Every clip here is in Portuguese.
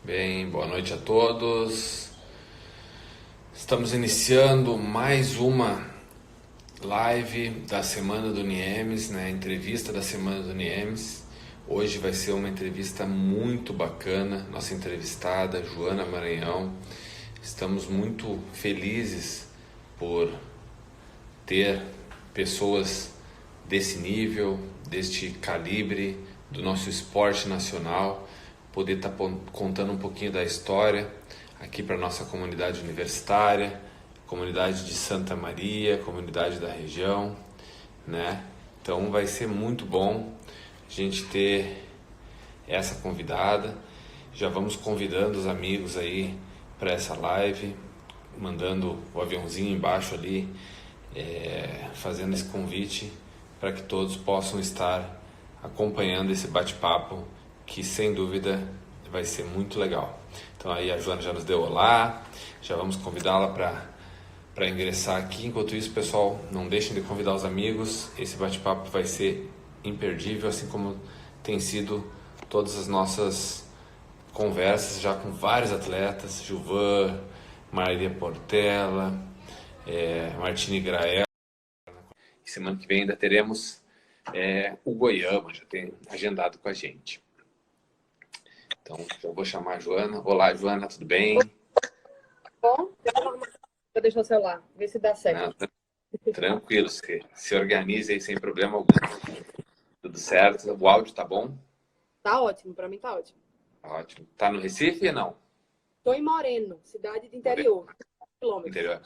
Bem, boa noite a todos. Estamos iniciando mais uma live da Semana do Niemes, né? Entrevista da Semana do Niemes. Hoje vai ser uma entrevista muito bacana. Nossa entrevistada, Joana Maranhão. Estamos muito felizes por ter pessoas desse nível, deste calibre do nosso esporte nacional, poder estar contando um pouquinho da história aqui para nossa comunidade universitária, comunidade de Santa Maria, comunidade da região, né? Então vai ser muito bom a gente ter essa convidada. Já vamos convidando os amigos aí para essa live, mandando o aviãozinho embaixo ali, fazendo esse convite para que todos possam estar acompanhando esse bate-papo que sem dúvida vai ser muito legal. Então aí a Joana já nos deu olá, já vamos convidá-la para ingressar aqui. Enquanto isso, pessoal, não deixem de convidar os amigos. Esse bate-papo vai ser imperdível, assim como tem sido todas as nossas conversas já com vários atletas, Gilvan, Maria Portela, Martini Grael. Semana que vem ainda teremos o Goiama, já tem agendado com a gente. Então, já vou chamar a Joana. Olá, Joana, tudo bem? Bom, vou deixar o celular, ver se dá certo. Não, tranquilo, se organize aí sem problema algum. Tudo certo? O áudio tá bom? Tá ótimo, pra mim tá ótimo. Ótimo. Tá no Recife ou não? Tô em Moreno, cidade de interior, quilômetros. Interior.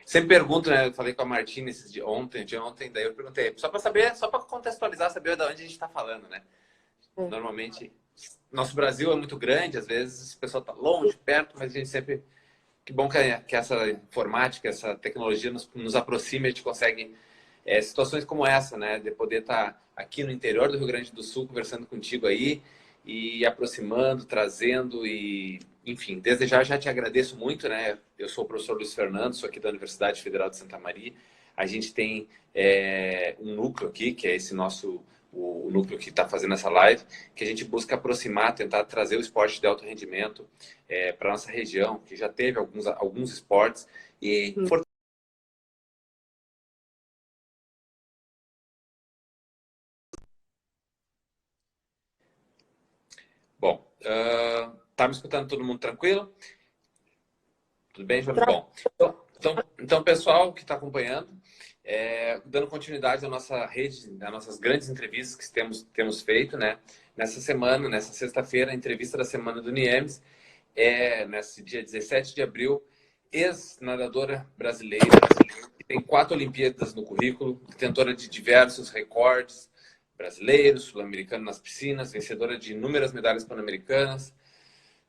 Sempre pergunto, né? Eu falei com a Martina ontem, daí eu perguntei, só para saber, só para contextualizar, saber de onde a gente está falando, né? Normalmente, nosso Brasil é muito grande, às vezes o pessoal tá longe, perto, mas a gente sempre... Que bom que essa informática, essa tecnologia nos aproxima e a gente consegue situações como essa, né? De poder estar aqui no interior do Rio Grande do Sul conversando contigo aí e aproximando, trazendo e... Enfim, desde já te agradeço muito, né? Eu sou o professor Luiz Fernando, sou aqui da Universidade Federal de Santa Maria. A gente tem um núcleo aqui, que é esse nosso... o núcleo que está fazendo essa live, que a gente busca aproximar, tentar trazer o esporte de alto rendimento para a nossa região, que já teve alguns esportes, e bom, tá me escutando todo mundo tranquilo? Tudo bem, João? Bom, então pessoal que está acompanhando, dando continuidade à nossa rede, das nossas grandes entrevistas que temos feito, né? Nessa semana, nessa sexta-feira, a entrevista da Semana do Niemes, nesse dia 17 de abril, ex-nadadora brasileira, que tem 4 Olimpíadas no currículo, detentora de diversos recordes brasileiros, sul-americanos nas piscinas, vencedora de inúmeras medalhas pan-americanas,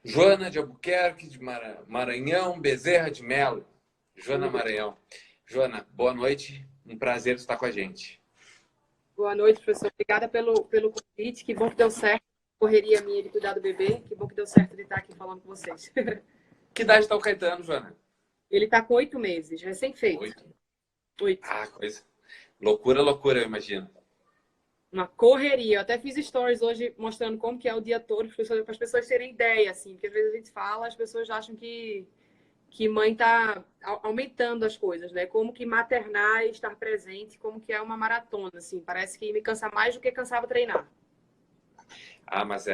Joana de Albuquerque, de Maranhão, Bezerra de Melo. Joana Maranhão. Joana, boa noite. Um prazer estar com a gente. Boa noite, professor. Obrigada pelo convite. Que bom que deu certo. Correria minha de cuidar do bebê. Que bom que deu certo de estar aqui falando com vocês. Que idade está o Caetano, Joana? Ele está com 8 meses, recém-feito. 8. Ah, coisa. Loucura, loucura, eu imagino. Uma correria. Eu até fiz stories hoje mostrando como que é o dia todo, para as pessoas terem ideia, assim. Porque às vezes a gente fala, as pessoas acham que mãe está aumentando as coisas, né? Como que maternar e estar presente, como que é uma maratona, assim. Parece que me cansa mais do que cansava treinar. Ah, mas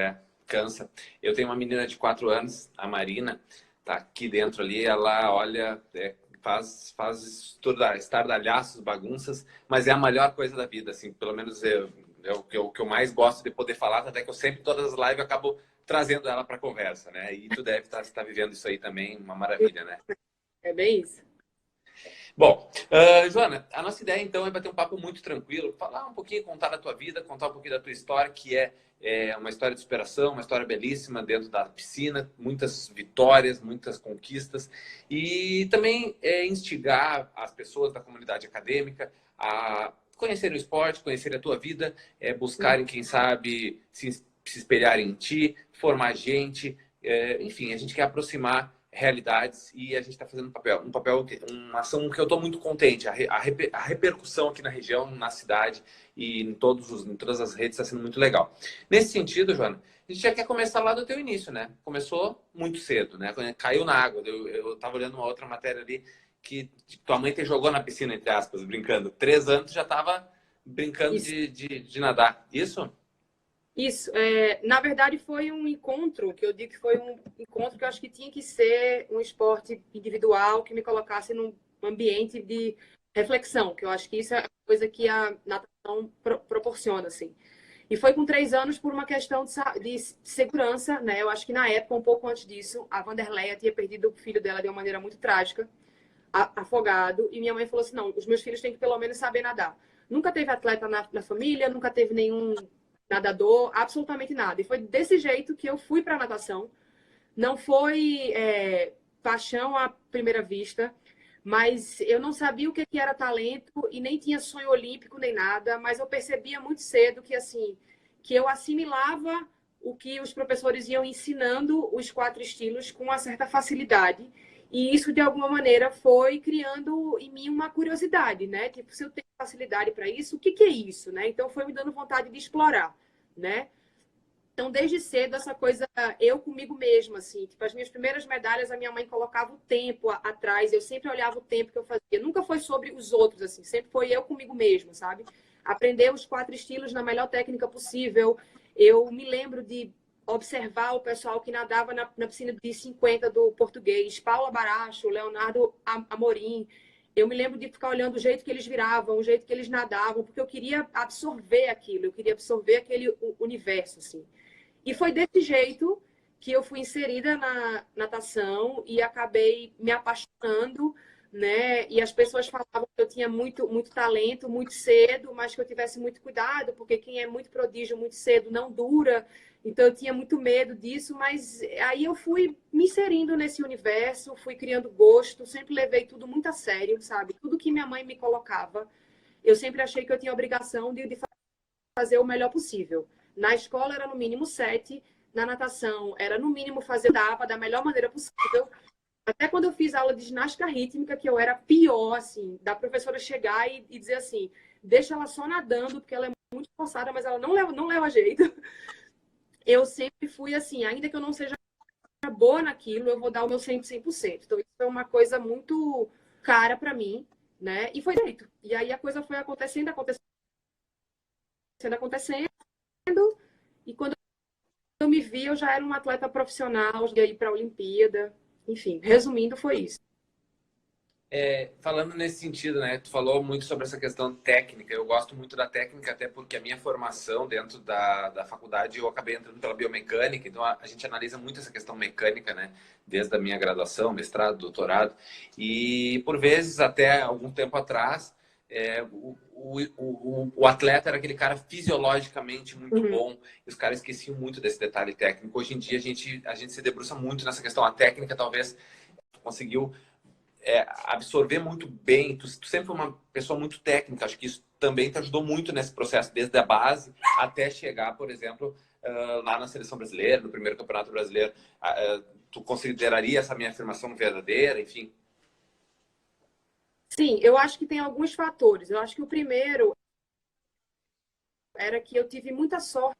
cansa. Eu tenho uma menina de 4 anos, a Marina, tá aqui dentro ali, ela olha, faz estardalhaços, bagunças, mas é a melhor coisa da vida, assim, pelo menos é o que eu mais gosto de poder falar, até que eu sempre, todas as lives, eu acabo trazendo ela para conversa, né? E tu deve estar vivendo isso aí também, uma maravilha, né? É bem isso. Bom, Joana, a nossa ideia então é bater um papo muito tranquilo, falar um pouquinho, contar da tua vida, contar um pouquinho da tua história, que é uma história de superação, uma história belíssima dentro da piscina, muitas vitórias, muitas conquistas, e também instigar as pessoas da comunidade acadêmica a conhecerem o esporte, conhecerem a tua vida, buscarem, quem sabe, se espelharem em ti, formar gente, enfim, a gente quer aproximar realidades e a gente está fazendo uma ação que eu estou muito contente. A repercussão aqui na região, na cidade e em todas as redes está sendo muito legal. Nesse sentido, Joana, a gente já quer começar lá do teu início, né? Começou muito cedo, né? Caiu na água. Eu estava olhando uma outra matéria ali que tua mãe te jogou na piscina, entre aspas, brincando. 3 anos já estava brincando de nadar. Isso? Isso, na verdade foi um encontro, que eu digo que foi um encontro que eu acho que tinha que ser um esporte individual que me colocasse num ambiente de reflexão, que eu acho que isso é a coisa que a natação proporciona, assim. E foi com 3 anos por uma questão de segurança, né? Eu acho que na época, um pouco antes disso, a Vanderleia tinha perdido o filho dela de uma maneira muito trágica, afogado, e minha mãe falou assim, não, os meus filhos têm que pelo menos saber nadar. Nunca teve atleta na família, nunca teve nenhum nadador, absolutamente nada. E foi desse jeito que eu fui para a natação. Não foi paixão à primeira vista, mas eu não sabia o que era talento e nem tinha sonho olímpico nem nada, mas eu percebia muito cedo que assim, que eu assimilava o que os professores iam ensinando os 4 estilos com uma certa facilidade. E isso, de alguma maneira, foi criando em mim uma curiosidade, né? Tipo, se eu tenho facilidade para isso, o que é isso, né? Então, foi me dando vontade de explorar, né? Então, desde cedo, essa coisa, eu comigo mesma, assim. Tipo, as minhas primeiras medalhas, a minha mãe colocava o tempo atrás. Eu sempre olhava o tempo que eu fazia. Nunca foi sobre os outros, assim. Sempre foi eu comigo mesma, sabe? Aprender os 4 estilos na melhor técnica possível. Eu me lembro de observar o pessoal que nadava na piscina de 50 do português. Paula Baracho, Leonardo Amorim. Eu me lembro de ficar olhando o jeito que eles viravam, o jeito que eles nadavam, porque eu queria absorver aquilo. Eu queria absorver aquele universo, assim. E foi desse jeito que eu fui inserida na natação e acabei me apaixonando, né? E as pessoas falavam que eu tinha muito talento, muito cedo, mas que eu tivesse muito cuidado, porque quem é muito prodígio muito cedo não dura. Então eu tinha muito medo disso, mas aí eu fui me inserindo nesse universo, fui criando gosto, sempre levei tudo muito a sério, sabe? Tudo que minha mãe me colocava, eu sempre achei que eu tinha a obrigação de fazer o melhor possível. Na escola era no mínimo 7, na natação era no mínimo fazer dava da melhor maneira possível. Até quando eu fiz aula de ginástica rítmica, que eu era pior, assim, da professora chegar e dizer assim, deixa ela só nadando, porque ela é muito forçada, mas ela não leva jeito. Eu sempre fui assim, ainda que eu não seja boa naquilo, eu vou dar o meu 100%. Então, isso é uma coisa muito cara para mim, né? E foi jeito. E aí a coisa foi acontecendo, acontecendo. E quando eu me vi, eu já era uma atleta profissional, ia ir para a Olimpíada. Enfim, resumindo, foi isso. Falando nesse sentido, né? Tu falou muito sobre essa questão técnica. Eu gosto muito da técnica, até porque a minha formação dentro da faculdade, eu acabei entrando pela biomecânica, então a gente analisa muito essa questão mecânica, né? Desde a minha graduação, mestrado, doutorado. E, por vezes, até algum tempo atrás, o atleta era aquele cara fisiologicamente muito bom, e os caras esqueciam muito desse detalhe técnico. Hoje em dia, a gente se debruça muito nessa questão. A técnica, talvez, tu conseguiu absorver muito bem. Tu sempre foi uma pessoa muito técnica. Acho que isso também te ajudou muito nesse processo, desde a base até chegar, por exemplo, lá na seleção brasileira, no primeiro campeonato brasileiro. Tu consideraria essa minha afirmação verdadeira? Enfim. Sim, eu acho que tem alguns fatores. Eu acho que o primeiro era que eu tive muita sorte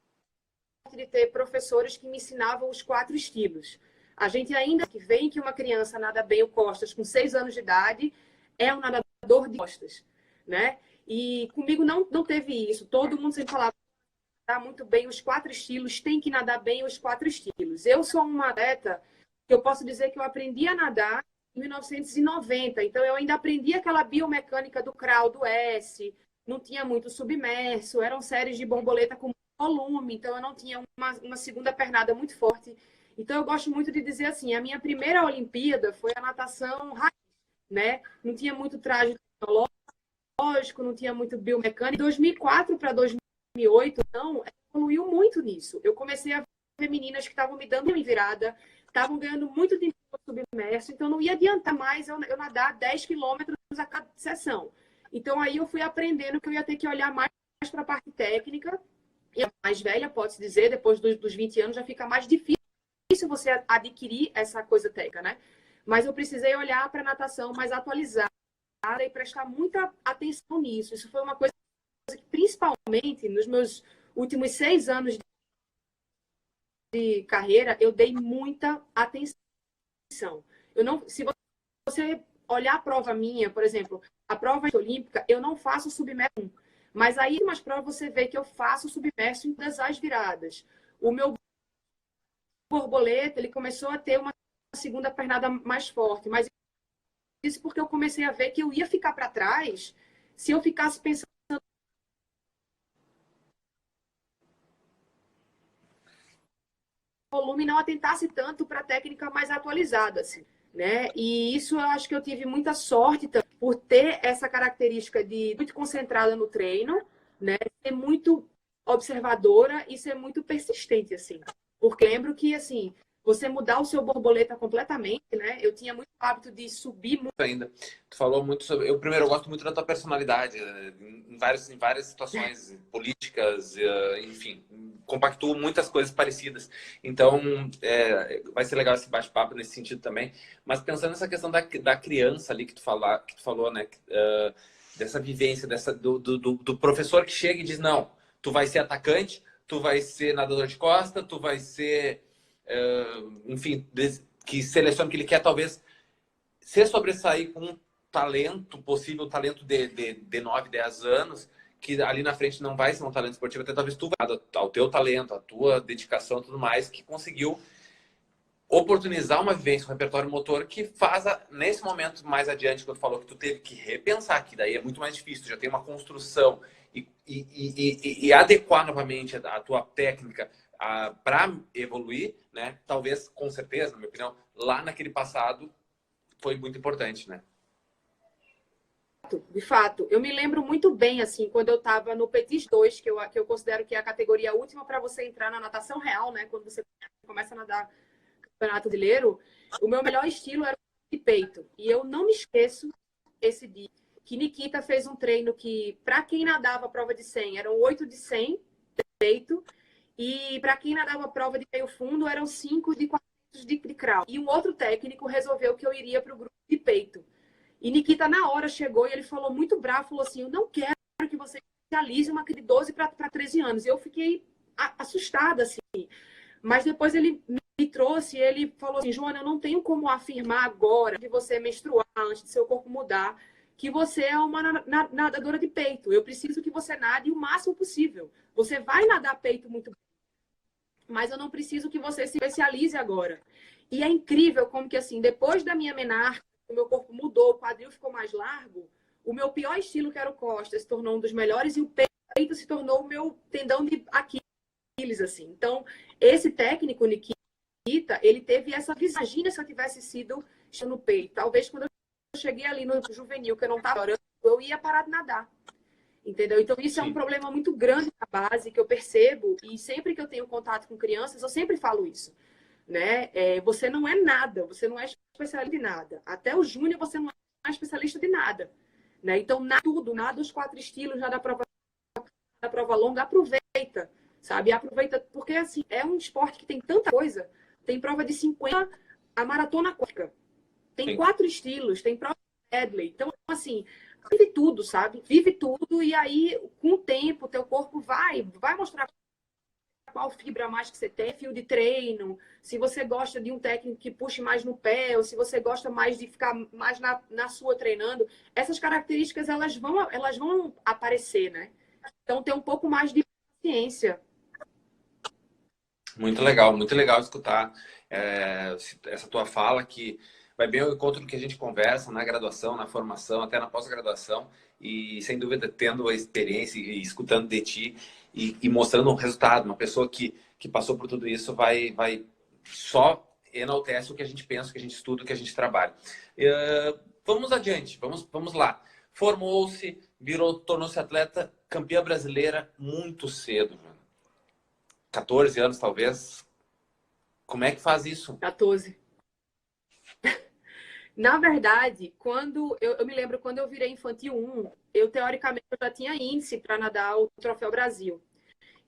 de ter professores que me ensinavam os 4 estilos. A gente ainda que vem que uma criança nada bem o costas com 6 anos de idade é um nadador de costas, né? E comigo não teve isso. Todo mundo sempre falava tá muito bem os 4 estilos, tem que nadar bem os 4 estilos. Eu sou uma atleta que eu posso dizer que eu aprendi a nadar em 1990, então eu ainda aprendi aquela biomecânica do crawl, do S, não tinha muito submerso, eram séries de borboleta com volume, então eu não tinha uma segunda pernada muito forte. Então eu gosto muito de dizer assim, a minha primeira Olimpíada foi a natação raiz, né? Não tinha muito traje tecnológico, não tinha muito biomecânica. De 2004 para 2008, não, evoluiu muito nisso. Eu comecei a ver meninas que estavam me dando uma virada, estavam ganhando muito de submerso, então não ia adiantar mais eu nadar 10 quilômetros a cada sessão. Então aí eu fui aprendendo que eu ia ter que olhar mais para a parte técnica. E a mais velha, pode-se dizer, depois dos 20 anos, já fica mais difícil você adquirir essa coisa técnica, né? mas eu precisei olhar para a natação mais atualizada e prestar muita atenção nisso. Isso foi uma coisa que, principalmente nos meus últimos 6 anos de carreira, eu dei muita atenção. Eu não, se você olhar a prova minha, por exemplo, a prova olímpica, eu não faço submerso 1, mas aí nas provas você vê que eu faço submerso em todas as viradas. O meu borboleta, ele começou a ter uma segunda pernada mais forte, mas isso porque eu comecei a ver que eu ia ficar para trás se eu ficasse pensando no volume e não atentasse tanto para a técnica mais atualizada, assim, né? E isso eu acho que eu tive muita sorte por ter essa característica de muito concentrada no treino, né? Ser muito observadora e ser muito persistente, assim. Porque lembro que, assim, você mudar o seu borboleta completamente, né? Eu tinha muito hábito de subir muito. Ainda. Tu falou muito sobre. Eu, primeiro, eu gosto muito da tua personalidade, em várias situações políticas, enfim, compactuo muitas coisas parecidas. Então, vai ser legal esse bate-papo nesse sentido também. Mas pensando nessa questão da criança ali que tu falou, né? Dessa vivência, do professor que chega e diz: não, tu vai ser atacante, tu vai ser nadador de costa, tu vai ser. Enfim, que seleciona o que ele quer, talvez se sobressair com um talento, possível talento de 9, 10 anos, que ali na frente não vai ser um talento esportivo, até talvez tu vai ao teu talento, a tua dedicação e tudo mais, que conseguiu oportunizar uma vivência, um repertório motor que faz, nesse momento mais adiante, quando tu falou que tu teve que repensar, que daí é muito mais difícil, tu já tem uma construção e adequar novamente a tua técnica para evoluir, né? Talvez, com certeza, na minha opinião, lá naquele passado foi muito importante, né? De fato, eu me lembro muito bem, assim, quando eu estava no Petis 2, que eu considero que é a categoria última para você entrar na natação real, né? Quando você começa a nadar campeonato brasileiro, o meu melhor estilo era o de peito. E eu não me esqueço esse dia que Nikita fez um treino que, para quem nadava a prova de 100, eram 8 de 100 peito, e para quem nadava a prova de meio fundo, eram 5 de 400 de crawl. E um outro técnico resolveu que eu iria para o grupo de peito. E Nikita, na hora, chegou e ele falou muito bravo, falou assim, eu não quero que você realize uma de 12 para 13 anos. E eu fiquei assustada, assim. Mas depois ele me trouxe e ele falou assim, Joana, eu não tenho como afirmar agora que você menstruar antes de seu corpo mudar, que você é uma nadadora de peito. Eu preciso que você nade o máximo possível. Você vai nadar peito muito bem, mas eu não preciso que você se especialize agora. E é incrível como que, assim, depois da minha menarca, o meu corpo mudou, o quadril ficou mais largo, o meu pior estilo, que era o costa, se tornou um dos melhores e o peito se tornou o meu tendão de Aquiles, assim. Então, esse técnico, Nikita, ele teve essa visão. Imagina se eu tivesse sido no peito. Talvez quando eu cheguei ali no juvenil, que eu não estava orando, eu ia parar de nadar. Entendeu? Então, isso é um problema muito grande na base, que eu percebo, e sempre que eu tenho contato com crianças, eu sempre falo isso. Né? Você não é nada, você não é especialista de nada. Até o júnior você não é especialista de nada. Né? Então, nada os 4 estilos, nada da prova longa, aproveita, sabe? Aproveita, porque assim, é um esporte que tem tanta coisa. Tem prova de 50, a maratona aquática. Tem 4 estilos, tem prova de medley. Então, assim, vive tudo, sabe? Vive tudo e aí, com o tempo, teu corpo vai mostrar qual fibra mais que você tem, fio de treino, se você gosta de um técnico que puxe mais no pé, ou se você gosta mais de ficar mais na sua treinando, essas características elas vão aparecer, né? Então tem um pouco mais de paciência. Muito legal escutar essa tua fala, que vai bem ao encontro do que a gente conversa na graduação, na formação, até na pós-graduação, e sem dúvida tendo a experiência e escutando de ti e mostrando um resultado, uma pessoa que passou por tudo isso vai só enaltece o que a gente pensa, o que a gente estuda, o que a gente trabalha. Vamos adiante, vamos lá. Formou-se, tornou-se atleta, campeã brasileira muito cedo, 14 anos, talvez. Como é que faz isso? 14. Na verdade, quando eu me lembro, quando eu virei infantil 1, eu teoricamente já tinha índice para nadar o Troféu Brasil.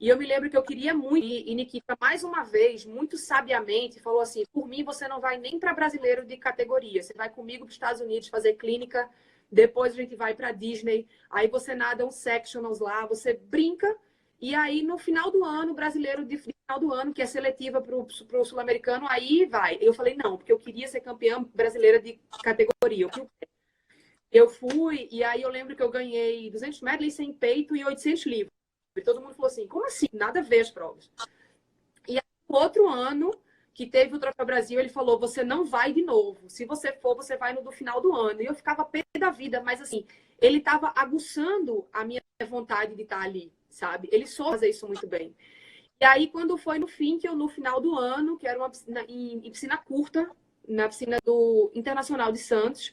E eu me lembro que eu queria muito, e Nikita, mais uma vez, muito sabiamente, falou assim: por mim, você não vai nem para brasileiro de categoria, você vai comigo para os Estados Unidos fazer clínica, depois a gente vai para Disney, aí você nada um sectionals lá, você brinca, e aí no final do ano, brasileiro de final do ano, que é seletiva para o sul-americano, aí vai. Eu falei: não, porque eu queria ser campeã brasileira de categoria. Eu fui, e aí eu lembro que eu ganhei 200 medley sem peito e 800 livros. E todo mundo falou assim: como assim? Nada a ver as provas. E aí, no outro ano, que teve o Troféu Brasil, ele falou: você não vai de novo. Se você for, você vai no do final do ano. E eu ficava pé da vida, mas assim, ele estava aguçando a minha vontade de estar ali, sabe? Ele soube fazer isso muito bem. E aí, quando foi no fim, que eu, no final do ano, que era uma piscina, em piscina curta, na piscina do Internacional de Santos,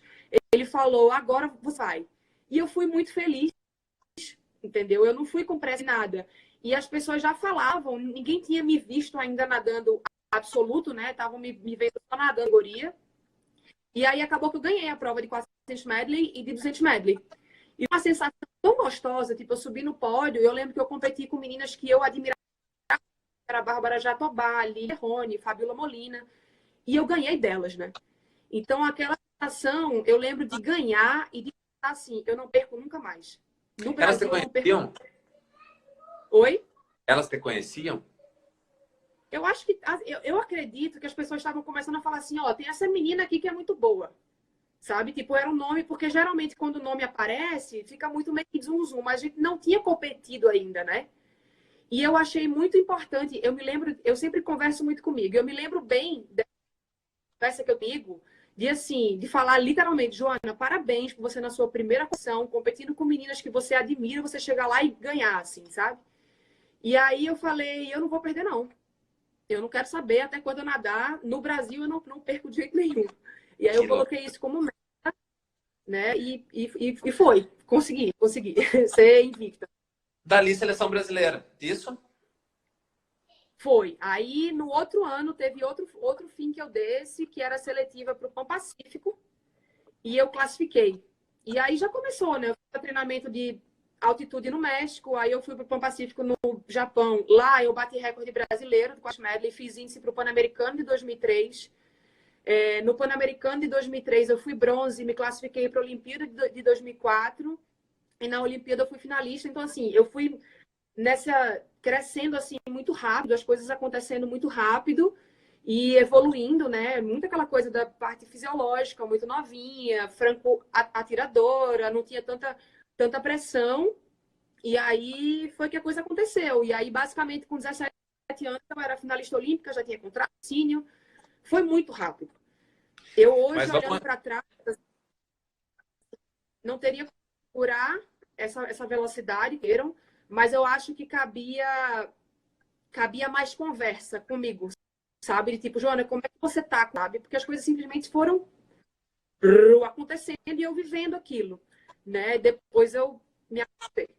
ele falou: agora você vai. E eu fui muito feliz, entendeu? Eu não fui com pressa em nada. E as pessoas já falavam, ninguém tinha me visto ainda nadando absoluto, né? Estavam me vendo só nadando categoria. E aí acabou que eu ganhei a prova de 400 medley e de 200 medley. E uma sensação tão gostosa, tipo, eu subi no pódio, eu lembro que eu competi com meninas que eu admirava, era a Bárbara Jatobá, Lili Rony, Fabiola Molina, e eu ganhei delas, né? Então aquela sensação, eu lembro de ganhar e de pensar assim: eu não perco nunca mais. No Elas te Brasil, eu não perco. conheciam? Oi? Elas te conheciam? Eu acho que eu acredito que as pessoas estavam começando a falar assim: ó, tem essa menina aqui que é muito boa, sabe? Tipo, era um nome, porque geralmente quando o nome aparece, fica muito meio que zum, mas a gente não tinha competido ainda, né? E eu achei muito importante, eu me lembro, eu sempre converso muito comigo, eu me lembro bem dessa conversa que eu digo, de assim, de falar literalmente: Joana, parabéns por você na sua primeira competição, competindo com meninas que você admira, você chegar lá e ganhar, assim, sabe? E aí eu falei: eu não vou perder, não. Eu não quero saber até quando eu nadar. No Brasil, eu não perco de jeito nenhum. E aí eu Que louco. coloquei isso como meta, né? E foi. Consegui ser invicta. Dali, seleção brasileira. Isso? Foi. Aí, no outro ano, teve outro fim que eu desse, que era seletiva para o Pan Pacífico, e eu classifiquei. E aí já começou, né? Eu fiz treinamento de altitude no México, aí eu fui para o Pan Pacífico no Japão. Lá eu bati recorde brasileiro do Quad Medley, fiz índice para o Pan-Americano de 2003. No Pan-Americano de 2003 eu fui bronze, me classifiquei para a Olimpíada de 2004 e na Olimpíada eu fui finalista. Então, assim, eu fui nessa crescendo assim muito rápido, as coisas acontecendo muito rápido e evoluindo, né? Muito aquela coisa da parte fisiológica, muito novinha, franco atiradora, não tinha tanta pressão. E aí foi que a coisa aconteceu. E aí, basicamente, com 17 anos, eu era finalista olímpica, já tinha contratinho. Foi muito rápido. Eu Mas hoje, vamos. olhando para trás, não teria como curar essa velocidade, mas eu acho que cabia mais conversa comigo, sabe? De tipo: Joana, como é que você tá, sabe? Porque as coisas simplesmente foram acontecendo e eu vivendo aquilo, né? Depois eu me adaptei.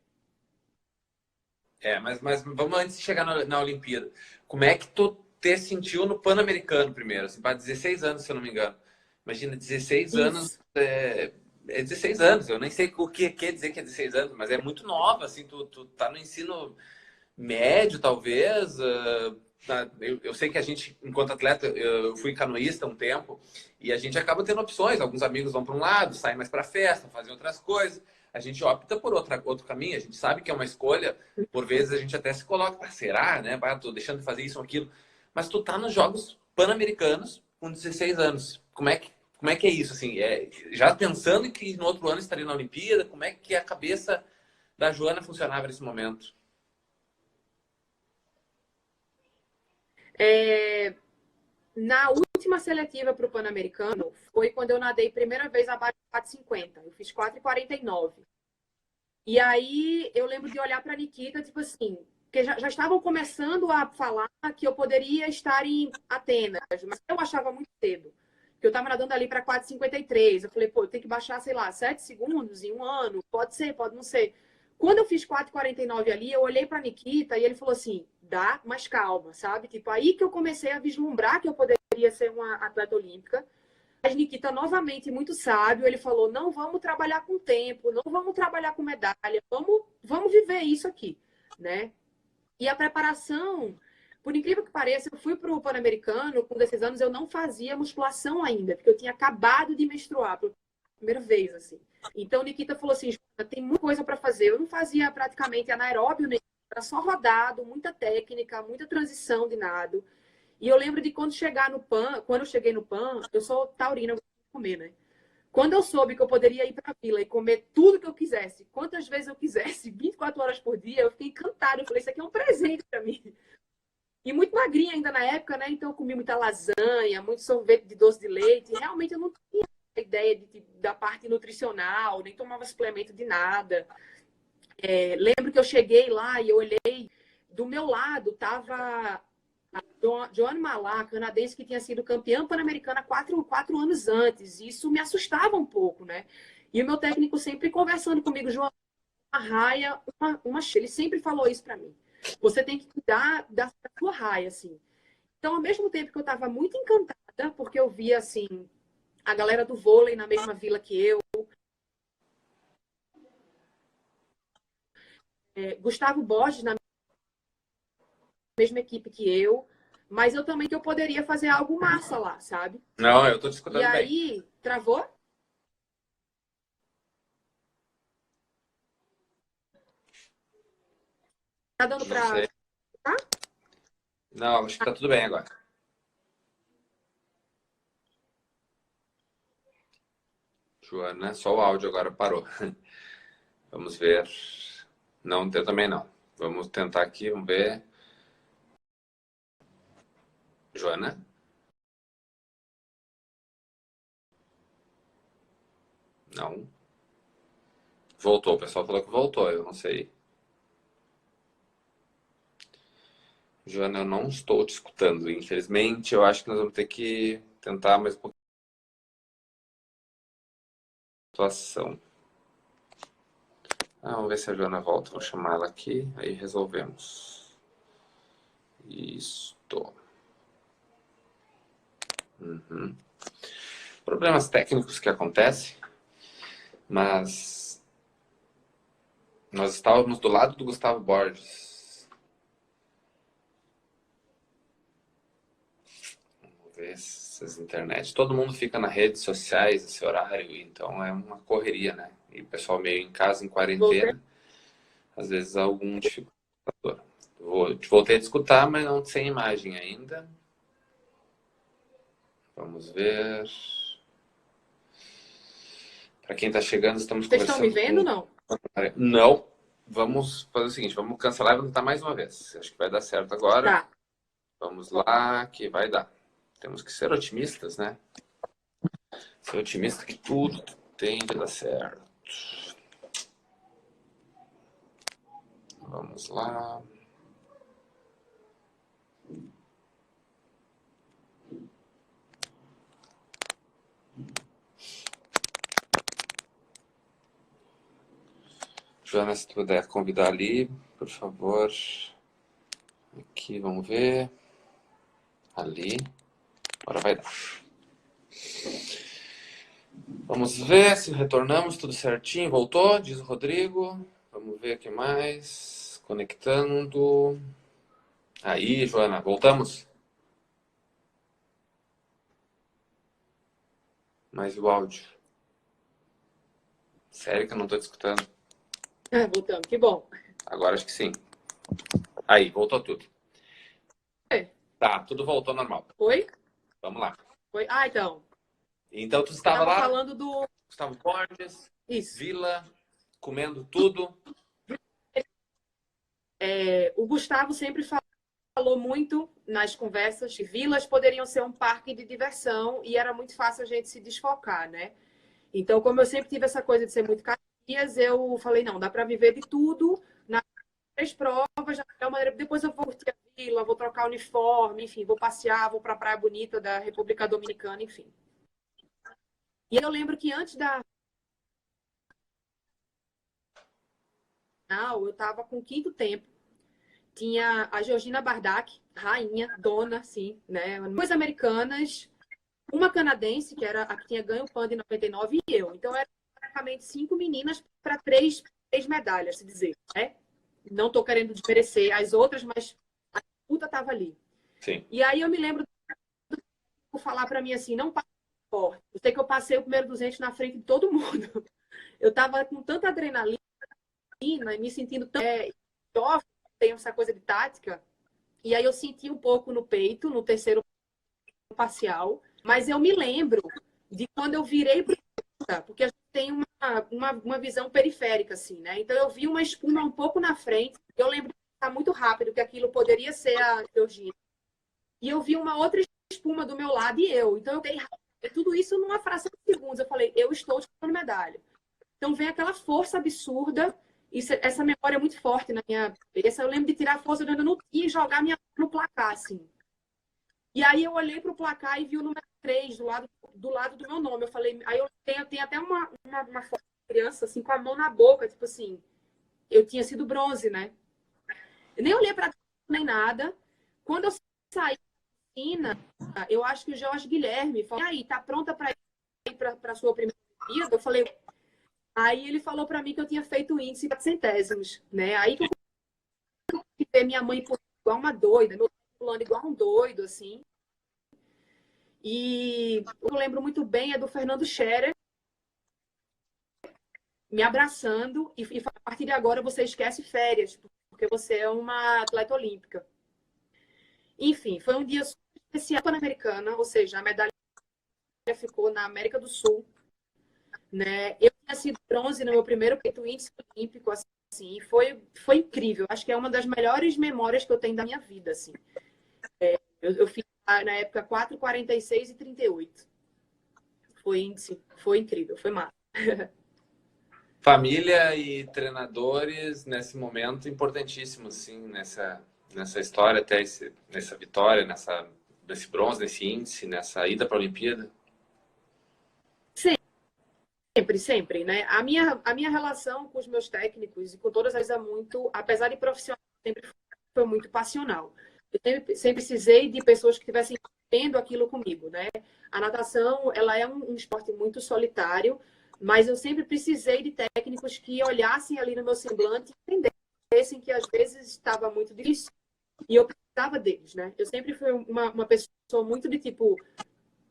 Mas vamos antes de chegar na Olimpíada. Como é que tu te sentiu no Pan-Americano primeiro? Assim, para 16 anos, se eu não me engano. Imagina, 16 anos Isso. é 16 anos. Eu nem sei o que quer dizer que é 16 anos, mas é muito nova, assim, tu tá no ensino médio, talvez. Eu sei que a gente, enquanto atleta, eu fui canoísta um tempo, e a gente acaba tendo opções. Alguns amigos vão para um lado, saem mais para festa, fazem outras coisas. A gente opta por outro caminho, a gente sabe que é uma escolha. Por vezes a gente até se coloca: será, né? Tô deixando de fazer isso ou aquilo. Mas tu tá nos Jogos Pan-Americanos com 16 anos. Como é que é isso, assim? Já pensando que no outro ano estaria na Olimpíada, como é que a cabeça da Joana funcionava nesse momento? Na última seletiva para o Pan-Americano, foi quando eu nadei primeira vez abaixo de 4,50. Eu fiz 4,49. E aí eu lembro de olhar para a Nikita, tipo assim, porque já estavam começando a falar que eu poderia estar em Atenas, mas eu achava muito cedo. Que eu estava nadando ali para 4,53. Eu falei: pô, eu tenho que baixar, sei lá, 7 segundos em um ano. Pode ser, pode não ser. Quando eu fiz 4,49 ali, eu olhei para a Nikita e ele falou assim: dá, mas calma, sabe? Tipo, aí que eu comecei a vislumbrar que eu poderia ser uma atleta olímpica. Mas Nikita, novamente, muito sábio, ele falou: não vamos trabalhar com tempo, não vamos trabalhar com medalha, vamos viver isso aqui, né? E a preparação, por incrível que pareça, eu fui para o Pan-Americano, com 16 anos, eu não fazia musculação ainda, porque eu tinha acabado de menstruar pela primeira vez, assim. Então, Nikita falou assim, tem muita coisa para fazer. Eu não fazia praticamente anaeróbio, era só rodado, muita técnica, muita transição de nado. E eu lembro de quando eu cheguei no PAN, eu sou taurina, eu gosto de comer, né? Quando eu soube que eu poderia ir para a vila e comer tudo que eu quisesse, quantas vezes eu quisesse, 24 horas por dia, eu fiquei encantada. Eu falei, isso aqui é um presente para mim. E muito magrinha ainda na época, né? Então eu comi muita lasanha, muito sorvete de doce de leite. E realmente eu não tinha ideia da parte nutricional, nem tomava suplemento de nada. Lembro que eu cheguei lá e eu olhei, do meu lado tava a Joanne Malá, canadense, que tinha sido campeã pan-americana 4 anos antes. E isso me assustava um pouco, né? E o meu técnico sempre conversando comigo, João, uma raia, ele sempre falou isso para mim. Você tem que cuidar da sua raia, assim. Então, ao mesmo tempo que eu estava muito encantada, porque eu via, assim, a galera do vôlei na mesma vila que eu, Gustavo Borges na mesma equipe que eu, mas eu também que eu poderia fazer algo massa lá, sabe? Não, eu tô te E escutando bem. aí, travou? Tá dando Não pra... sei. Tá? Não, acho que tá tudo bem agora. Joana, só o áudio agora parou. Vamos ver. Não, eu também não. Vamos tentar aqui, vamos ver. Joana? Não. Voltou, o pessoal falou que voltou, eu não sei. Joana, eu não estou te escutando. Infelizmente, eu acho que nós vamos ter que tentar mais um pouquinho de situação. Vamos ver se a Joana volta. Vou chamar ela aqui, aí resolvemos. Isto. Uhum. Problemas técnicos que acontecem, mas nós estávamos do lado do Gustavo Borges. Vamos ver essas internet. Todo mundo fica nas redes sociais esse horário, então é uma correria, né? E o pessoal meio em casa, em Voltei. quarentena, às vezes algum dificultador. Voltei a te escutar, mas não sem imagem ainda. Vamos ver. Para quem está chegando, estamos Vocês estão me conversando vendo ou com... não? Não. Vamos fazer o seguinte, vamos cancelar e vou tentar mais uma vez. Acho que vai dar certo agora. Tá. Vamos lá, que vai dar. Temos que ser otimistas, né? Ser otimista que tudo tem que dar certo. Vamos lá. Joana, se tu puder convidar ali, por favor. Aqui, vamos ver. Ali. Agora vai dar. Vamos ver se retornamos tudo certinho. Voltou, diz o Rodrigo. Vamos ver o que mais. Conectando. Aí, Joana, voltamos? Mais o áudio. Sério que eu não tô te escutando? Voltamos, que bom. Agora acho que sim. Aí, voltou tudo. É. Tá, tudo voltou ao normal. Oi? Vamos lá. Oi? Então. Então tu Eu estava tava lá, falando do... Gustavo Borges, Isso. Vila, comendo tudo. O Gustavo sempre falou muito nas conversas que vilas poderiam ser um parque de diversão e era muito fácil a gente se desfocar, né? Então, como eu sempre tive essa coisa de ser muito Caxias, eu falei, não, dá para viver de tudo nas 3 provas, da melhor maneira. Depois eu vou curtir a vila, vou trocar uniforme, enfim, vou passear, vou para a Praia Bonita da República Dominicana, enfim. E eu lembro que antes da eu estava com o quinto tempo. Tinha a Georgina Bardak, rainha, dona, assim, né? Duas americanas, uma canadense, que era a que tinha ganho o PAN de 99, e eu. Então, eram praticamente 5 meninas para três medalhas, se dizer, né? Não tô querendo desmerecer as outras, mas a disputa tava ali. Sim. E aí eu me lembro de falar para mim assim, não passe forte. Eu sei que eu passei o primeiro 200 na frente de todo mundo. Eu tava com tanta adrenalina, me sentindo tão jovem, tenho essa coisa de tática. E aí eu senti um pouco no peito, no terceiro parcial. Mas eu me lembro de quando eu virei para porque a gente tem uma visão periférica, assim, né? Então eu vi uma espuma um pouco na frente. Eu lembro de estar muito rápido, que aquilo poderia ser a Georgina. E eu vi uma outra espuma do meu lado e eu. Então eu dei tudo isso numa fração de segundos. Eu falei, eu estou disputando medalha. Então vem aquela força absurda. Essa memória é muito forte na minha cabeça. Eu lembro de tirar a força do no e jogar minha no placar, assim. E aí eu olhei para o placar e vi o número 3 do lado do meu nome. Eu falei, aí eu tenho até uma foto de criança, assim, com a mão na boca, tipo assim, eu tinha sido bronze, né? Eu nem olhei para nem nada. Quando eu saí da piscina, eu acho que o Jorge Guilherme falou, e aí, tá pronta para ir para a sua primeira Olimpíada? Eu falei, aí ele falou para mim que eu tinha feito o índice 400, né? Aí que eu ver minha mãe igual uma doida, meu pai pulando igual um doido, assim. E eu lembro muito bem é do Fernando Scherer me abraçando e a partir de agora você esquece férias, porque você é uma atleta olímpica. Enfim, foi um dia especial pan-americana, ou seja, a medalha ficou na América do Sul, né? Eu tinha sido bronze no meu primeiro peito índice olímpico, assim, foi incrível. Acho que é uma das melhores memórias que eu tenho da minha vida, assim. Eu fiz na época 4,46 e 38. Foi índice, foi incrível, foi massa. Família e treinadores nesse momento importantíssimo, sim, nessa história, até nessa vitória, nesse bronze, nesse índice, nessa ida para a Olimpíada. Sempre, sempre, né? A minha relação com os meus técnicos e com todas elas é muito, apesar de profissional, sempre foi muito passional. Eu sempre precisei de pessoas que estivessem vendo aquilo comigo, né? A natação, ela é um esporte muito solitário, mas eu sempre precisei de técnicos que olhassem ali no meu semblante e entendessem que às vezes estava muito difícil e eu precisava deles, né? Eu sempre fui uma pessoa muito de tipo,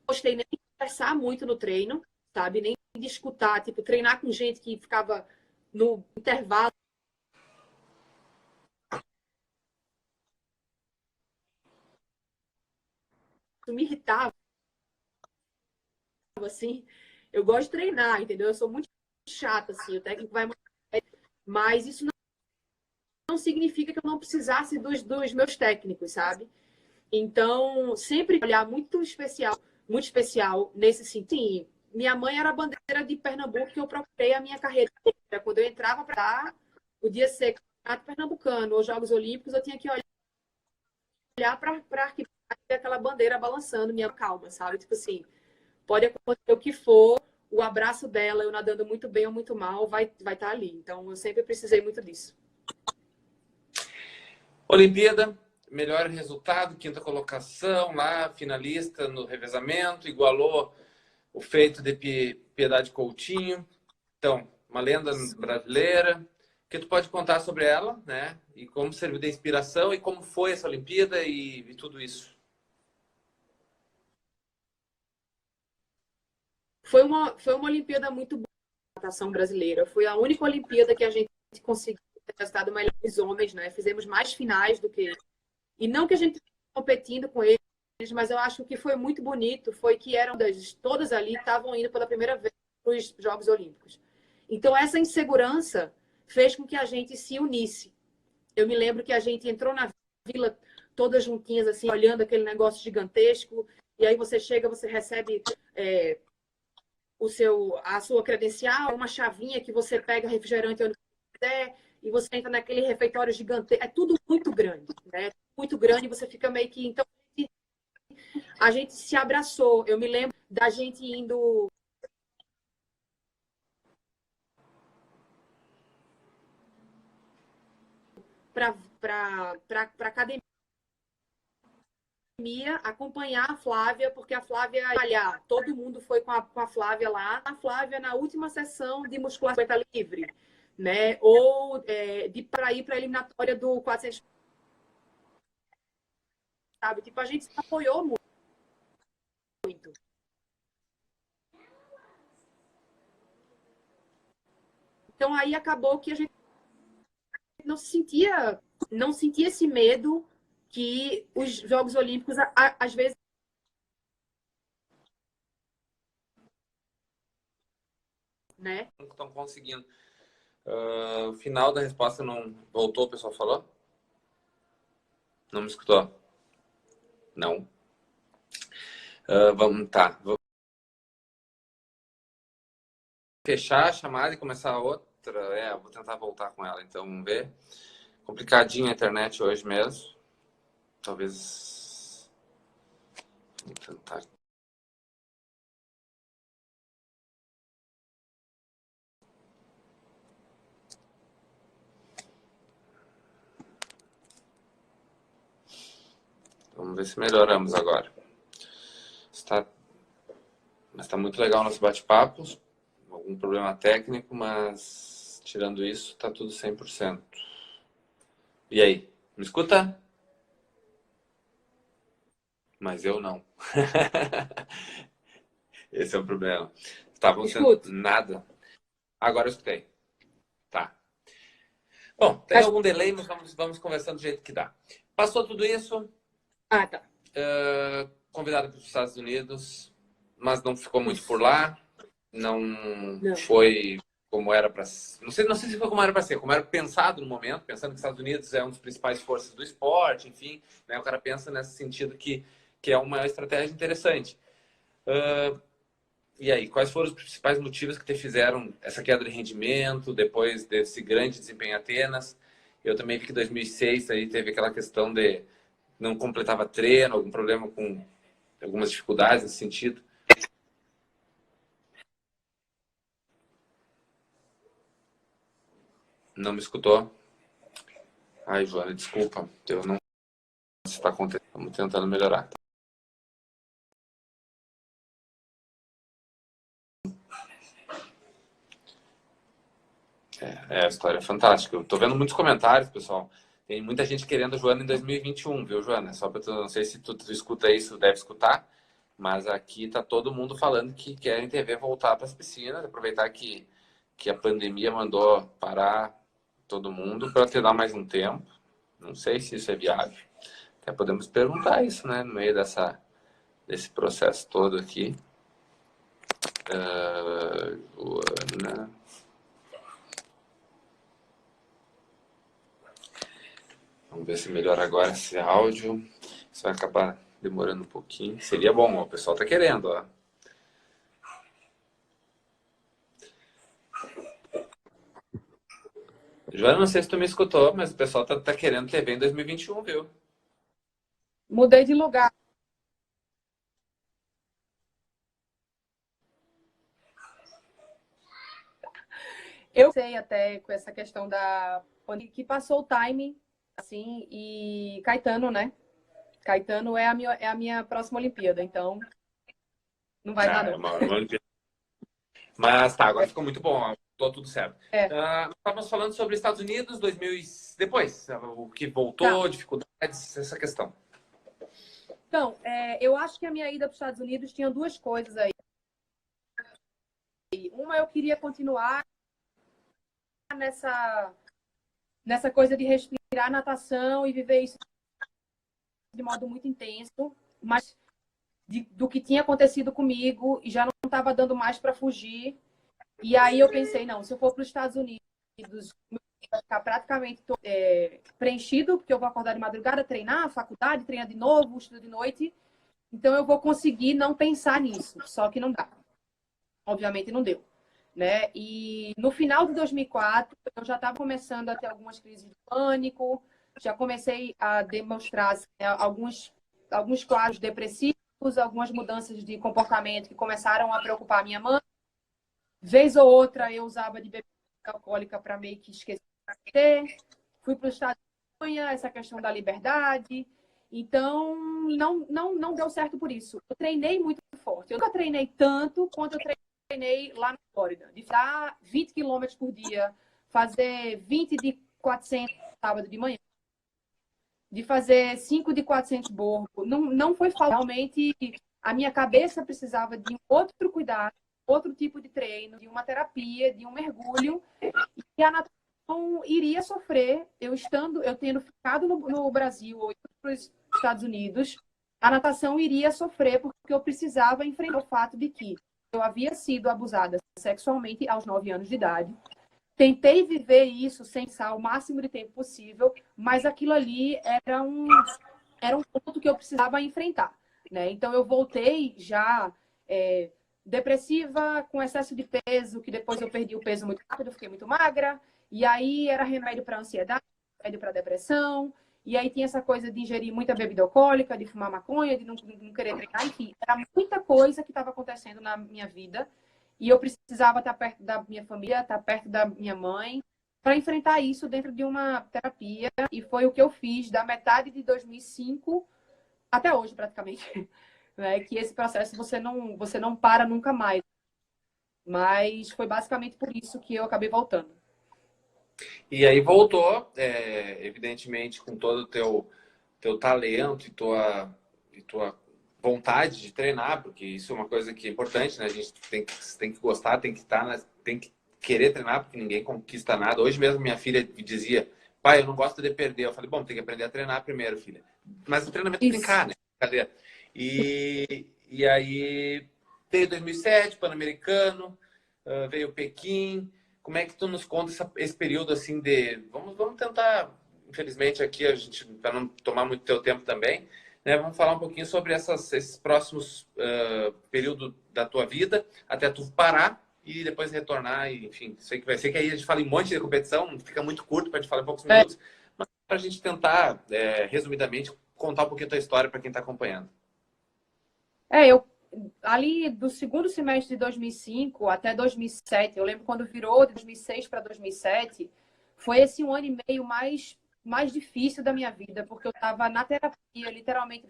gostei nem de conversar muito no treino, sabe? Nem de escutar, tipo, treinar com gente que ficava no intervalo, me irritava, assim. Eu gosto de treinar, entendeu? Eu sou muito chata, assim, o técnico vai... Mas isso não significa que eu não precisasse dos meus técnicos, sabe? Então, sempre olhar muito especial nesse sentido. Sim, minha mãe era a bandeira de Pernambuco que eu procurei a minha carreira. Quando eu entrava para lá, podia ser campeonato pernambucano ou Jogos Olímpicos, eu tinha que olhar para aquela bandeira balançando, minha calma, sabe? Tipo assim, pode acontecer o que for, o abraço dela, eu nadando muito bem ou muito mal, vai estar ali. Então, eu sempre precisei muito disso. Olimpíada, melhor resultado, quinta colocação lá, finalista no revezamento, igualou o feito de Piedade Coutinho. Então, uma lenda brasileira. O que tu pode contar sobre ela, né? E como serviu de inspiração e como foi essa Olimpíada e tudo isso. Foi uma Olimpíada muito boa da natação brasileira. Foi a única Olimpíada que a gente conseguiu ter resultado melhor dos homens, né? Fizemos mais finais do que... E não que a gente competindo com eles, mas eu acho que foi muito bonito, foi que todas ali estavam indo pela primeira vez para os Jogos Olímpicos. Então, essa insegurança fez com que a gente se unisse. Eu me lembro que a gente entrou na vila todas juntinhas, assim, olhando aquele negócio gigantesco, e aí você chega, você recebe a sua credencial, uma chavinha que você pega refrigerante onde quiser, e você entra naquele refeitório gigantesco. É tudo muito grande, né? Muito grande, você fica meio que... Então, a gente se abraçou. Eu me lembro da gente indo para academia, acompanhar a Flávia, porque a Flávia ia malhar. Todo mundo foi com a Flávia lá. A Flávia, na última sessão de musculação livre, né? Ou para ir para a eliminatória do 400, sabe? Tipo, a gente se apoiou muito. Então aí acabou que a gente não sentia esse medo que os Jogos Olímpicos às vezes, né? Não estão conseguindo. O final da resposta não voltou, o pessoal falou? Não me escutou? Não. Vou fechar a chamada e começar outra. Vou tentar voltar com ela, então vamos ver. Complicadinha a internet hoje mesmo. Talvez. Vou tentar. Vamos ver se melhoramos agora. Mas está muito legal o nosso bate-papo. Algum problema técnico, mas tirando isso, está tudo 100%. E aí, me escuta? Mas eu não. Esse é o problema. Estavam sendo nada. Agora eu escutei. Tá. Bom, tem algum delay, mas vamos conversando do jeito que dá. Passou tudo isso. Tá. Convidado para os Estados Unidos, mas não ficou muito por lá. Não foi como era para ser. Não sei se foi como era para ser, como era pensado no momento, pensando que os Estados Unidos é uma das principais forças do esporte, enfim, né? O cara pensa nesse sentido que é uma estratégia interessante. E aí, quais foram os principais motivos que te fizeram essa queda de rendimento depois desse grande desempenho em Atenas? Eu também vi que em 2006 aí teve aquela questão de não completava treino, algum problema com algumas dificuldades nesse sentido. Não me escutou? Ai, Joana, desculpa. Eu não sei se está acontecendo. Estamos tentando melhorar. A história é fantástica. Eu tô vendo muitos comentários, pessoal. Tem muita gente querendo a Joana em 2021, viu, Joana? Só para tu, não sei se tu escuta isso, deve escutar, mas aqui tá todo mundo falando que querem TV voltar para as piscinas, aproveitar que a pandemia mandou parar todo mundo para te dar mais um tempo. Não sei se isso é viável. Até podemos perguntar isso, né, no meio desse processo todo aqui. Joana. Vamos ver se melhora agora esse áudio. Isso vai acabar demorando um pouquinho. Seria bom, ó. O pessoal tá querendo, ó. Joana, não sei se tu me escutou, mas o pessoal tá querendo TV em 2021, viu? Mudei de lugar. Eu sei até com essa questão da que passou o timing, assim, e Caetano, né? Caetano é a minha próxima Olimpíada, então não vai dar, não. É uma Olimpíada. Mas tá, agora ficou muito bom, ó. Tô tudo certo. Estávamos falando sobre Estados Unidos, depois, o que voltou, dificuldades, essa questão. Então, eu acho que a minha ida para os Estados Unidos tinha duas coisas aí. Uma, eu queria continuar nessa coisa de respirar natação e viver isso de modo muito intenso, mas do que tinha acontecido comigo e já não estava dando mais para fugir. E aí eu pensei, não, se eu for para os Estados Unidos, vai ficar praticamente preenchido, porque eu vou acordar de madrugada, treinar, faculdade, treinar de novo, estudo de noite. Então eu vou conseguir não pensar nisso, só que não dá. Obviamente não deu, né? E no final de 2004, eu já estava começando a ter algumas crises de pânico, já comecei a demonstrar assim, alguns quadros depressivos, algumas mudanças de comportamento que começaram a preocupar a minha mãe. Vez ou outra eu usava de bebida alcoólica para meio que esquecer. Fui para o estado de Espanha, essa questão da liberdade. Então, não deu certo por isso. Eu treinei muito forte. Eu nunca treinei tanto quanto eu treinei lá na Flórida. De dar 20 quilômetros por dia, fazer 20 de 400 sábado de manhã, de fazer 5 de 400 borbo. Não foi falta. Realmente, a minha cabeça precisava de um outro cuidado, outro tipo de treino, de uma terapia, de um mergulho. E a natação iria sofrer, eu tendo ficado no Brasil ou indo para os Estados Unidos, a natação iria sofrer porque eu precisava enfrentar o fato de que eu havia sido abusada sexualmente aos 9 anos de idade. Tentei viver isso sem pensar o máximo de tempo possível, mas aquilo ali era um ponto que eu precisava enfrentar, né? Então eu voltei já depressiva, com excesso de peso, que depois eu perdi o peso muito rápido, fiquei muito magra, e aí era remédio para ansiedade, remédio para depressão, e aí tinha essa coisa de ingerir muita bebida alcoólica, de fumar maconha, de não querer treinar, enfim, era muita coisa que estava acontecendo na minha vida, e eu precisava estar perto da minha família, estar perto da minha mãe, para enfrentar isso dentro de uma terapia, e foi o que eu fiz da metade de 2005 até hoje, praticamente. Né? Que esse processo você não para nunca mais. Mas foi basicamente por isso que eu acabei voltando. E aí voltou, evidentemente, com todo o teu talento e tua vontade de treinar, porque isso é uma coisa que é importante, né? A gente tem que gostar, tem que tem que querer treinar, porque ninguém conquista nada. Hoje mesmo minha filha me dizia, pai, eu não gosto de perder. Eu falei, bom, tem que aprender a treinar primeiro, filha. Mas o treinamento é brincar, né? Cadê? E aí veio 2007, Pan-Americano, veio Pequim. Como é que tu nos conta esse período assim de... Vamos tentar, infelizmente aqui, a gente, para não tomar muito teu tempo também, né? Vamos falar um pouquinho sobre esses próximos períodos da tua vida, até tu parar e depois retornar. E, enfim, sei que vai ser que aí a gente fala em um monte de competição, fica muito curto para a gente falar em poucos minutos, mas para a gente tentar, resumidamente, contar um pouquinho a tua história para quem está acompanhando. Eu ali do segundo semestre de 2005 até 2007, eu lembro quando virou de 2006 para 2007, foi esse um ano e meio mais difícil da minha vida, porque eu estava na terapia, literalmente,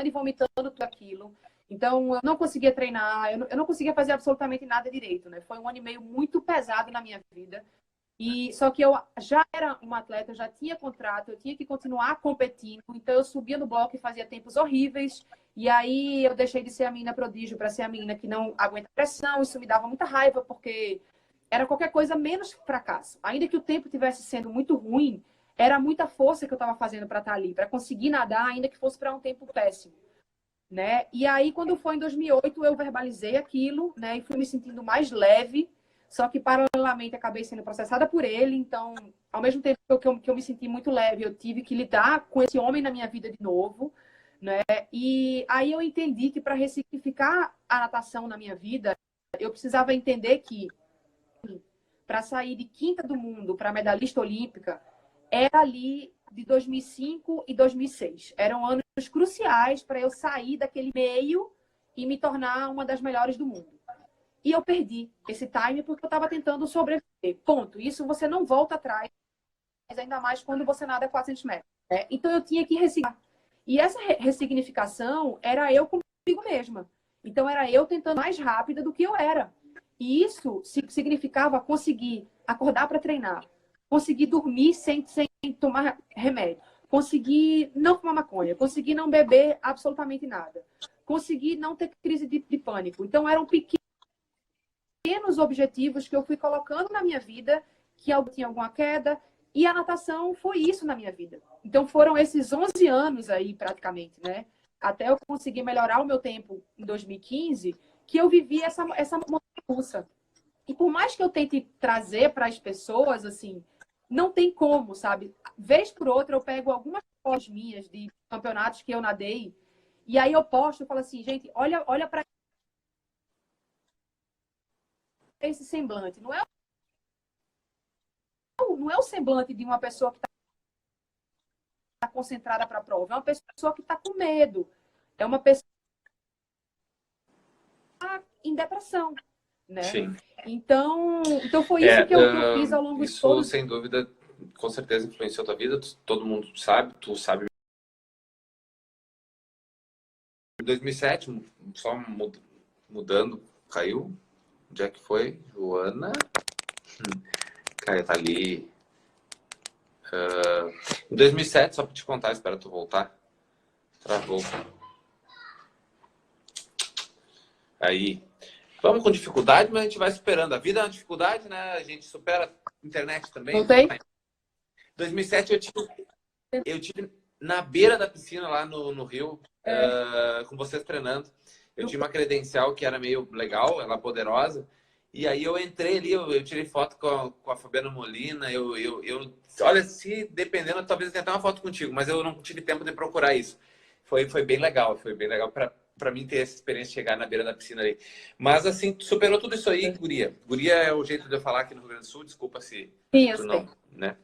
e vomitando tudo aquilo. Então, eu não conseguia treinar, eu não conseguia fazer absolutamente nada direito, né? Foi um ano e meio muito pesado na minha vida. E só que eu já era uma atleta, eu já tinha contrato, eu tinha que continuar competindo. Então eu subia no bloco e fazia tempos horríveis. E aí eu deixei de ser a menina prodígio para ser a menina que não aguenta pressão. Isso me dava muita raiva porque era qualquer coisa menos fracasso. Ainda que o tempo tivesse sendo muito ruim, era muita força que eu estava fazendo para estar ali, para conseguir nadar, ainda que fosse para um tempo péssimo, né? E aí quando foi em 2008 eu verbalizei aquilo, né? E fui me sentindo mais leve. Só que, paralelamente, acabei sendo processada por ele. Então, ao mesmo tempo que eu me senti muito leve, eu tive que lidar com esse homem na minha vida de novo, né? E aí eu entendi que para ressignificar a natação na minha vida, eu precisava entender que para sair de quinta do mundo para medalhista olímpica, era ali de 2005 e 2006. Eram anos cruciais para eu sair daquele meio e me tornar uma das melhores do mundo. E eu perdi esse time porque eu estava tentando sobreviver. Ponto. Isso você não volta atrás, ainda mais quando você nada 400 metros. Né? Então eu tinha que ressignificar. E essa ressignificação era eu comigo mesma. Então era eu tentando mais rápida do que eu era. E isso significava conseguir acordar para treinar, conseguir dormir sem tomar remédio, conseguir não fumar maconha, conseguir não beber absolutamente nada, conseguir não ter crise de pânico. Então eram pequenos objetivos que eu fui colocando na minha vida, que eu tinha alguma queda, e a natação foi isso na minha vida. Então foram esses 11 anos aí, praticamente, né? Até eu conseguir melhorar o meu tempo em 2015, que eu vivi essa montanha-russa. E por mais que eu tente trazer para as pessoas, assim, não tem como, sabe? Vez por outra eu pego algumas fotos minhas de campeonatos que eu nadei, e aí eu posto e falo assim, gente, olha para esse semblante. Não é o semblante de uma pessoa que está concentrada para a prova, é uma pessoa que está com medo. É uma pessoa em depressão, né? Sim. Então foi isso que eu fiz ao longo de todos. Isso, sem dúvida, com certeza influenciou a tua vida. Todo mundo sabe, tu sabe. Em 2007, só mudando, caiu. Onde é que foi? Joana. Caio tá ali. Em 2007, só para te contar, espera tu voltar. Travou. Aí. Vamos com dificuldade, mas a gente vai superando. A vida é uma dificuldade, né? A gente supera a internet também. Voltei? Em 2007 eu tive na beira da piscina lá no Rio, com vocês treinando. Eu tinha uma credencial que era meio legal, ela poderosa. E aí eu entrei ali, eu tirei foto com a Fabiana Molina. Olha, se dependendo, talvez eu tenha até uma foto contigo, mas eu não tive tempo de procurar isso. Foi bem legal, para mim ter essa experiência de chegar na beira da piscina ali. Mas assim, tu superou tudo isso aí, guria. Guria é o jeito de eu falar aqui no Rio Grande do Sul, desculpa se Sim, eu tu sei. não, né?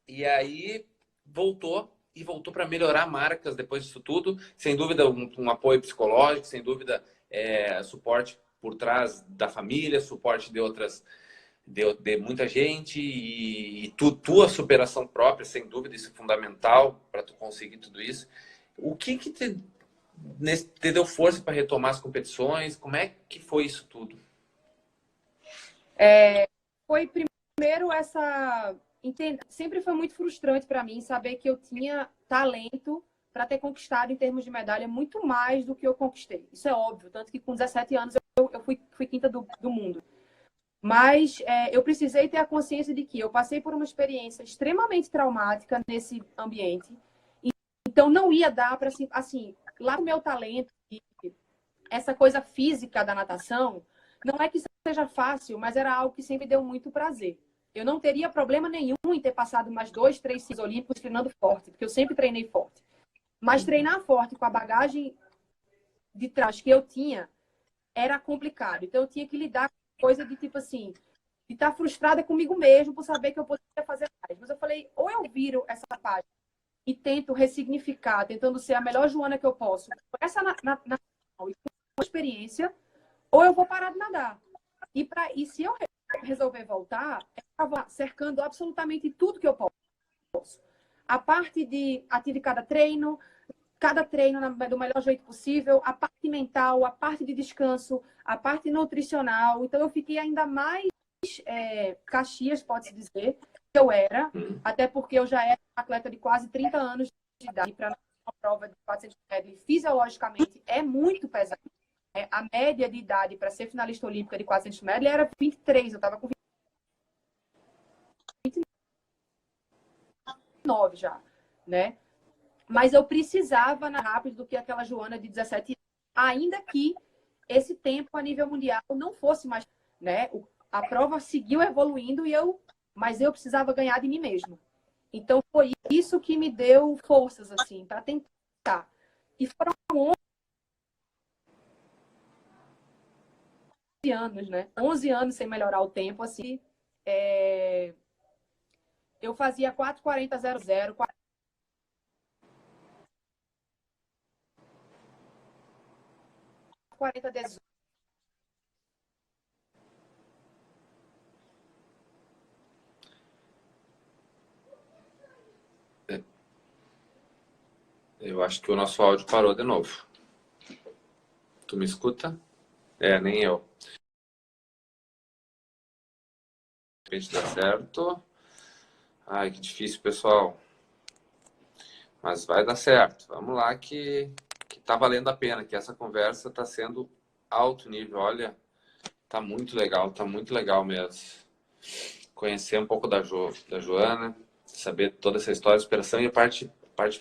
E aí voltou para melhorar marcas depois disso tudo. Sem dúvida, um apoio psicológico, sem dúvida, suporte por trás da família, suporte de outras, de muita gente e tua superação própria, sem dúvida, isso é fundamental para tu conseguir tudo isso. O que te deu força para retomar as competições? Como é que foi isso tudo? Foi primeiro essa. Sempre foi muito frustrante para mim saber que eu tinha talento para ter conquistado em termos de medalha muito mais do que eu conquistei. Isso é óbvio, tanto que com 17 anos eu fui quinta do mundo. Mas eu precisei ter a consciência de que eu passei por uma experiência extremamente traumática nesse ambiente. Então não ia dar para assim, lá o meu talento e essa coisa física da natação, não é que seja fácil, mas era algo que sempre deu muito prazer. Eu não teria problema nenhum em ter passado mais 2, 3 ciclos olímpicos treinando forte, porque eu sempre treinei forte. Mas treinar forte com a bagagem de trás que eu tinha era complicado. Então eu tinha que lidar com coisa de tipo assim, de estar frustrada comigo mesmo por saber que eu poderia fazer mais. Mas eu falei, ou eu viro essa página e tento ressignificar, tentando ser a melhor Joana que eu posso, essa na experiência, ou eu vou parar de nadar. E se eu resolver voltar, eu estava cercando absolutamente tudo que eu posso. A parte de ativar cada treino do melhor jeito possível, a parte mental, a parte de descanso, a parte nutricional. Então, eu fiquei ainda mais Caxias, pode-se dizer, que eu era, até porque eu já era atleta de quase 30 anos de idade para uma prova de 400 metros. Fisiologicamente, é muito pesado. A média de idade para ser finalista olímpica de 400 metros era 23, eu estava com 29 já, né? Mas eu precisava na rápido do que aquela Joana de 17 anos, ainda que esse tempo a nível mundial não fosse mais, né? A prova seguiu evoluindo mas eu precisava ganhar de mim mesma. Então foi isso que me deu forças assim para tentar. E foram 11 anos, né? 11 anos sem melhorar o tempo assim. Eu fazia 4:40:00, 4:40:18. Eu acho que o nosso áudio parou de novo. Tu me escuta? Nem eu. De repente dá certo. Ai, que difícil, pessoal. Mas vai dar certo. Vamos lá que tá valendo a pena, que essa conversa tá sendo alto nível. Olha, tá muito legal mesmo. Conhecer um pouco da Joana, saber toda essa história de superação e a parte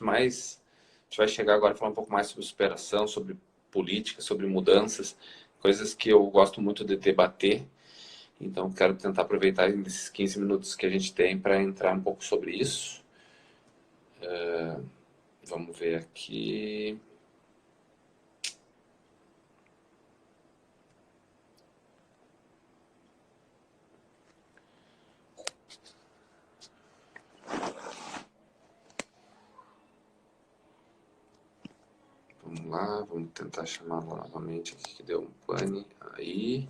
mais... A gente vai chegar agora a falar um pouco mais sobre superação, sobre política, sobre mudanças, coisas que eu gosto muito de debater. Então, quero tentar aproveitar esses 15 minutos que a gente tem para entrar um pouco sobre isso. Vamos ver aqui. Vamos lá, vamos tentar chamá-la novamente aqui, que deu um pane. Aí.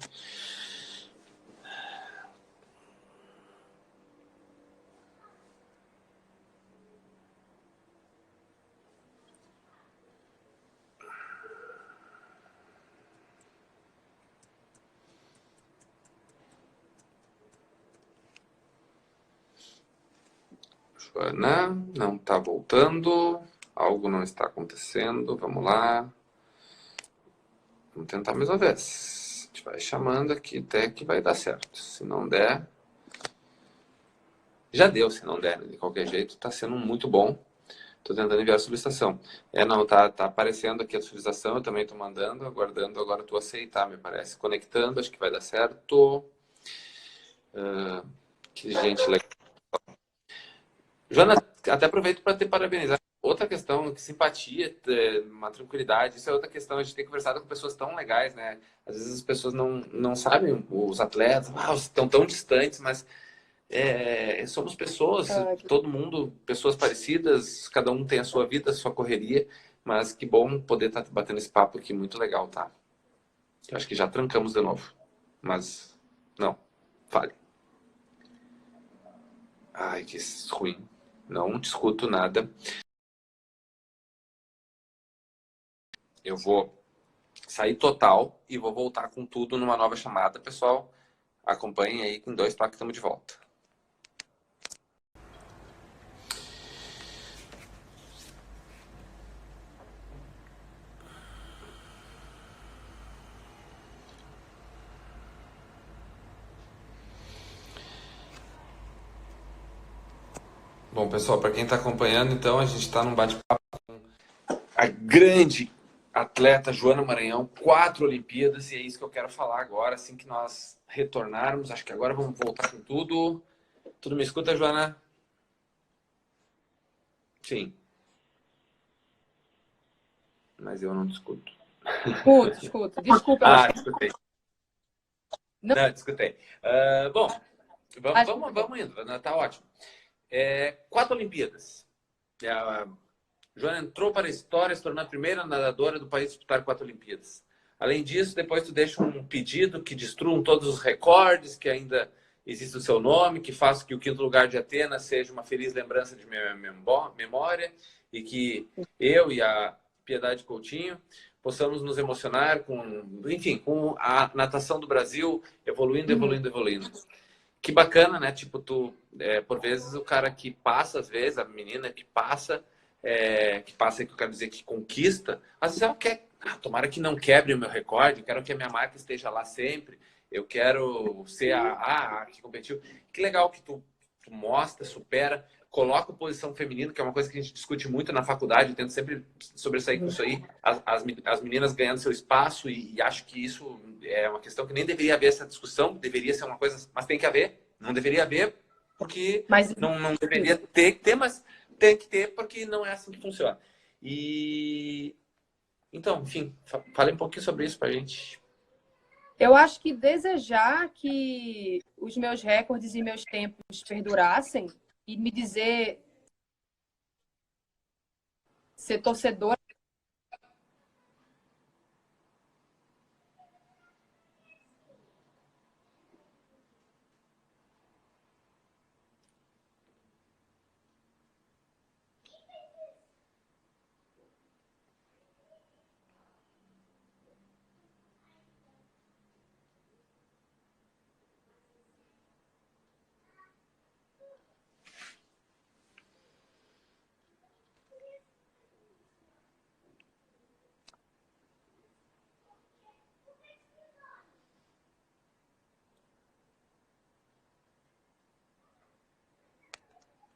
Joana, não está voltando. Algo não está acontecendo. Vamos lá. Vamos tentar mais uma vez. A gente vai chamando aqui até que vai dar certo. Se não der... Já deu, se não der, né? De qualquer jeito, está sendo muito bom. Estou tentando enviar a solicitação. Não, tá aparecendo aqui a solicitação, eu também estou mandando, aguardando agora tu aceitar, me parece. Conectando, acho que vai dar certo. Que gente legal. Joana, até aproveito para te parabenizar. Outra questão, que simpatia, uma tranquilidade, isso é outra questão. A gente tem conversado com pessoas tão legais, né? Às vezes as pessoas não sabem, os atletas, estão tão distantes, mas somos pessoas, todo mundo, pessoas parecidas, cada um tem a sua vida, a sua correria, mas que bom poder estar batendo esse papo aqui, muito legal, tá? Eu acho que já trancamos de novo, mas não, fale. Ai, que ruim, não te escuto nada. Eu vou sair total e vou voltar com tudo numa nova chamada, pessoal. Acompanhem aí, que em 2 toques estamos de volta. Bom, pessoal, para quem está acompanhando, então, a gente está num bate-papo com a grande atleta Joana Maranhão, 4 Olimpíadas, e é isso que eu quero falar agora, assim que nós retornarmos. Acho que agora vamos voltar com tudo. Tudo me escuta, Joana? Sim. Mas eu não te escuto. Escuto. Desculpa, eu acho que... Escutei. Não, escutei. Bom, vamos indo, tá ótimo. 4 Olimpíadas. A Joana entrou para a história, se tornou a primeira nadadora do país a disputar 4 Olimpíadas. Além disso, depois tu deixa um pedido que destruam todos os recordes, que ainda existe o seu nome, que faça que o 5º lugar de Atenas seja uma feliz lembrança de minha memória e que eu e a Piedade Coutinho possamos nos emocionar com a natação do Brasil evoluindo. Que bacana, né? Tipo, por vezes o cara que passa, às vezes, a menina que passa, que eu quero dizer que conquista, às vezes ela quer, tomara que não quebre o meu recorde, eu quero que a minha marca esteja lá sempre, eu quero ser a que competiu. Que legal que tu mostra, supera, coloca a posição feminina, que é uma coisa que a gente discute muito na faculdade, eu tento sempre sobressair com isso aí, as meninas ganhando seu espaço, e acho que isso é uma questão que nem deveria haver essa discussão, deveria ser uma coisa, mas tem que haver, não deveria haver, porque não deveria ter, mas tem que ter, porque não é assim que funciona. Então, enfim, fale um pouquinho sobre isso pra gente. Eu acho que desejar que os meus recordes e meus tempos perdurassem e me dizer ser torcedora.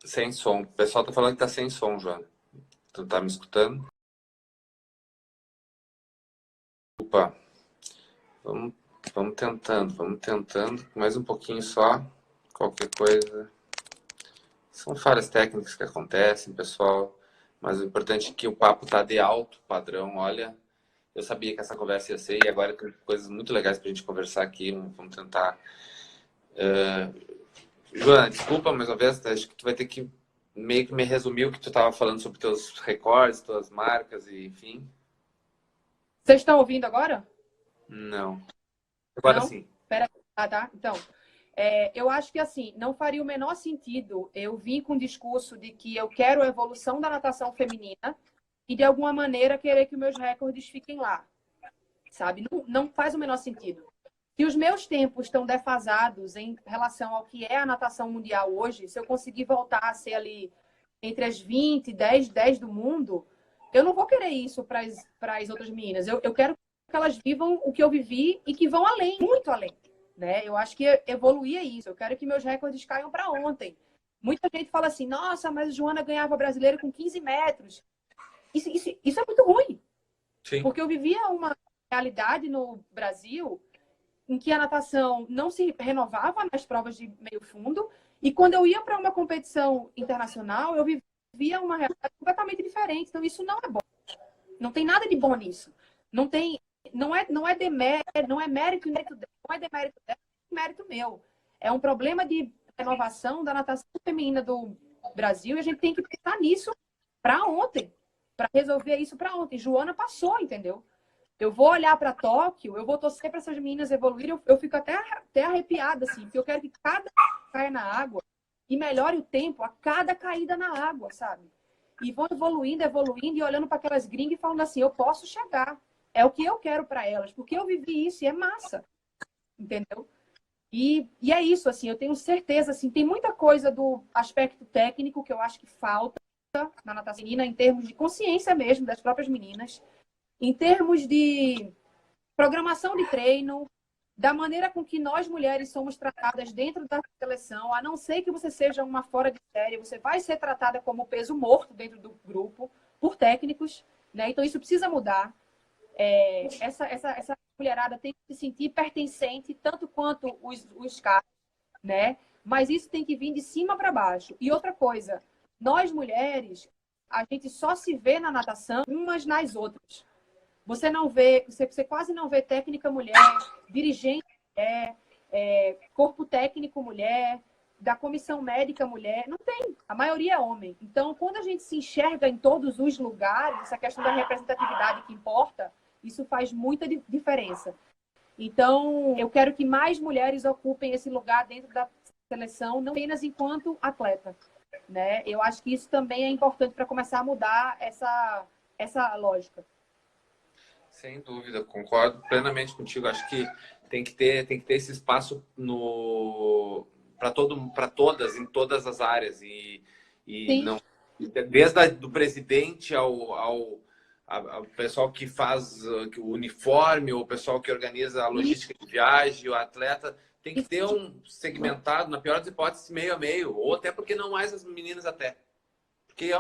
Sem som. O pessoal tá falando que tá sem som, Joana. Tu tá me escutando? Opa. Vamos tentando. Mais um pouquinho só. Qualquer coisa. São falhas técnicas que acontecem, pessoal. Mas o importante é que o papo tá de alto padrão. Olha, eu sabia que essa conversa ia ser, e agora tem coisas muito legais pra gente conversar aqui. Vamos tentar. Joana, desculpa mais uma vez, acho que tu vai ter que meio que me resumir o que tu estava falando sobre teus recordes, tuas marcas e enfim. Vocês estão ouvindo agora? Não. Agora não? sim. Pera, tá. Então, eu acho que assim, não faria o menor sentido eu vir com o discurso de que eu quero a evolução da natação feminina e de alguma maneira querer que meus recordes fiquem lá, sabe? Não faz o menor sentido. Se os meus tempos estão defasados em relação ao que é a natação mundial hoje, se eu conseguir voltar a ser ali entre as 20, 10 do mundo, eu não vou querer isso para as outras meninas. Eu quero que elas vivam o que eu vivi e que vão além, muito além. Né? Eu acho que evoluir é isso. Eu quero que meus recordes caiam para ontem. Muita gente fala assim, nossa, mas a Joana ganhava brasileiro com 15 metros. Isso é muito ruim. Sim. Porque eu vivia uma realidade no Brasil em que a natação não se renovava nas provas de meio fundo. E quando eu ia para uma competição internacional, eu vivia uma realidade completamente diferente. Então, isso não é bom. Não tem nada de bom nisso. Não é demérito, não é mérito dela, não é demérito dela, é mérito meu. É um problema de renovação da natação feminina do Brasil e a gente tem que pensar nisso para ontem, para resolver isso para ontem. Joana passou, entendeu? Eu vou olhar para Tóquio, eu vou torcer para essas meninas evoluírem, eu fico até arrepiada, assim, porque eu quero que cada caia na água e melhore o tempo a cada caída na água, sabe? E vão evoluindo, evoluindo e olhando para aquelas gringas e falando assim, eu posso chegar. É o que eu quero para elas, porque eu vivi isso e é massa, entendeu? E é isso, assim, eu tenho certeza, assim, tem muita coisa do aspecto técnico que eu acho que falta na natação feminina, em termos de consciência mesmo das próprias meninas, em termos de programação de treino, da maneira com que nós mulheres somos tratadas dentro da seleção, a não ser que você seja uma fora de série, você vai ser tratada como peso morto dentro do grupo por técnicos, né? Então isso precisa mudar. Essa mulherada tem que se sentir pertencente tanto quanto os caras, né? Mas isso tem que vir de cima para baixo. E outra coisa, nós mulheres, a gente só se vê na natação umas nas outras. Você quase não vê técnica mulher, dirigente mulher, corpo técnico mulher, da comissão médica mulher, não tem. A maioria é homem. Então, quando a gente se enxerga em todos os lugares, essa questão da representatividade que importa, isso faz muita diferença. Então, eu quero que mais mulheres ocupem esse lugar dentro da seleção, não apenas enquanto atleta, né? Eu acho que isso também é importante para começar a mudar essa lógica. Sem dúvida, concordo plenamente contigo. Acho que tem que ter esse espaço no para todas, em todas as áreas e Sim. não desde do presidente ao pessoal que faz o uniforme, o pessoal que organiza a logística de viagem, o atleta tem que ter um segmentado, na pior das hipóteses, meio a meio, ou até porque não mais as meninas até. Porque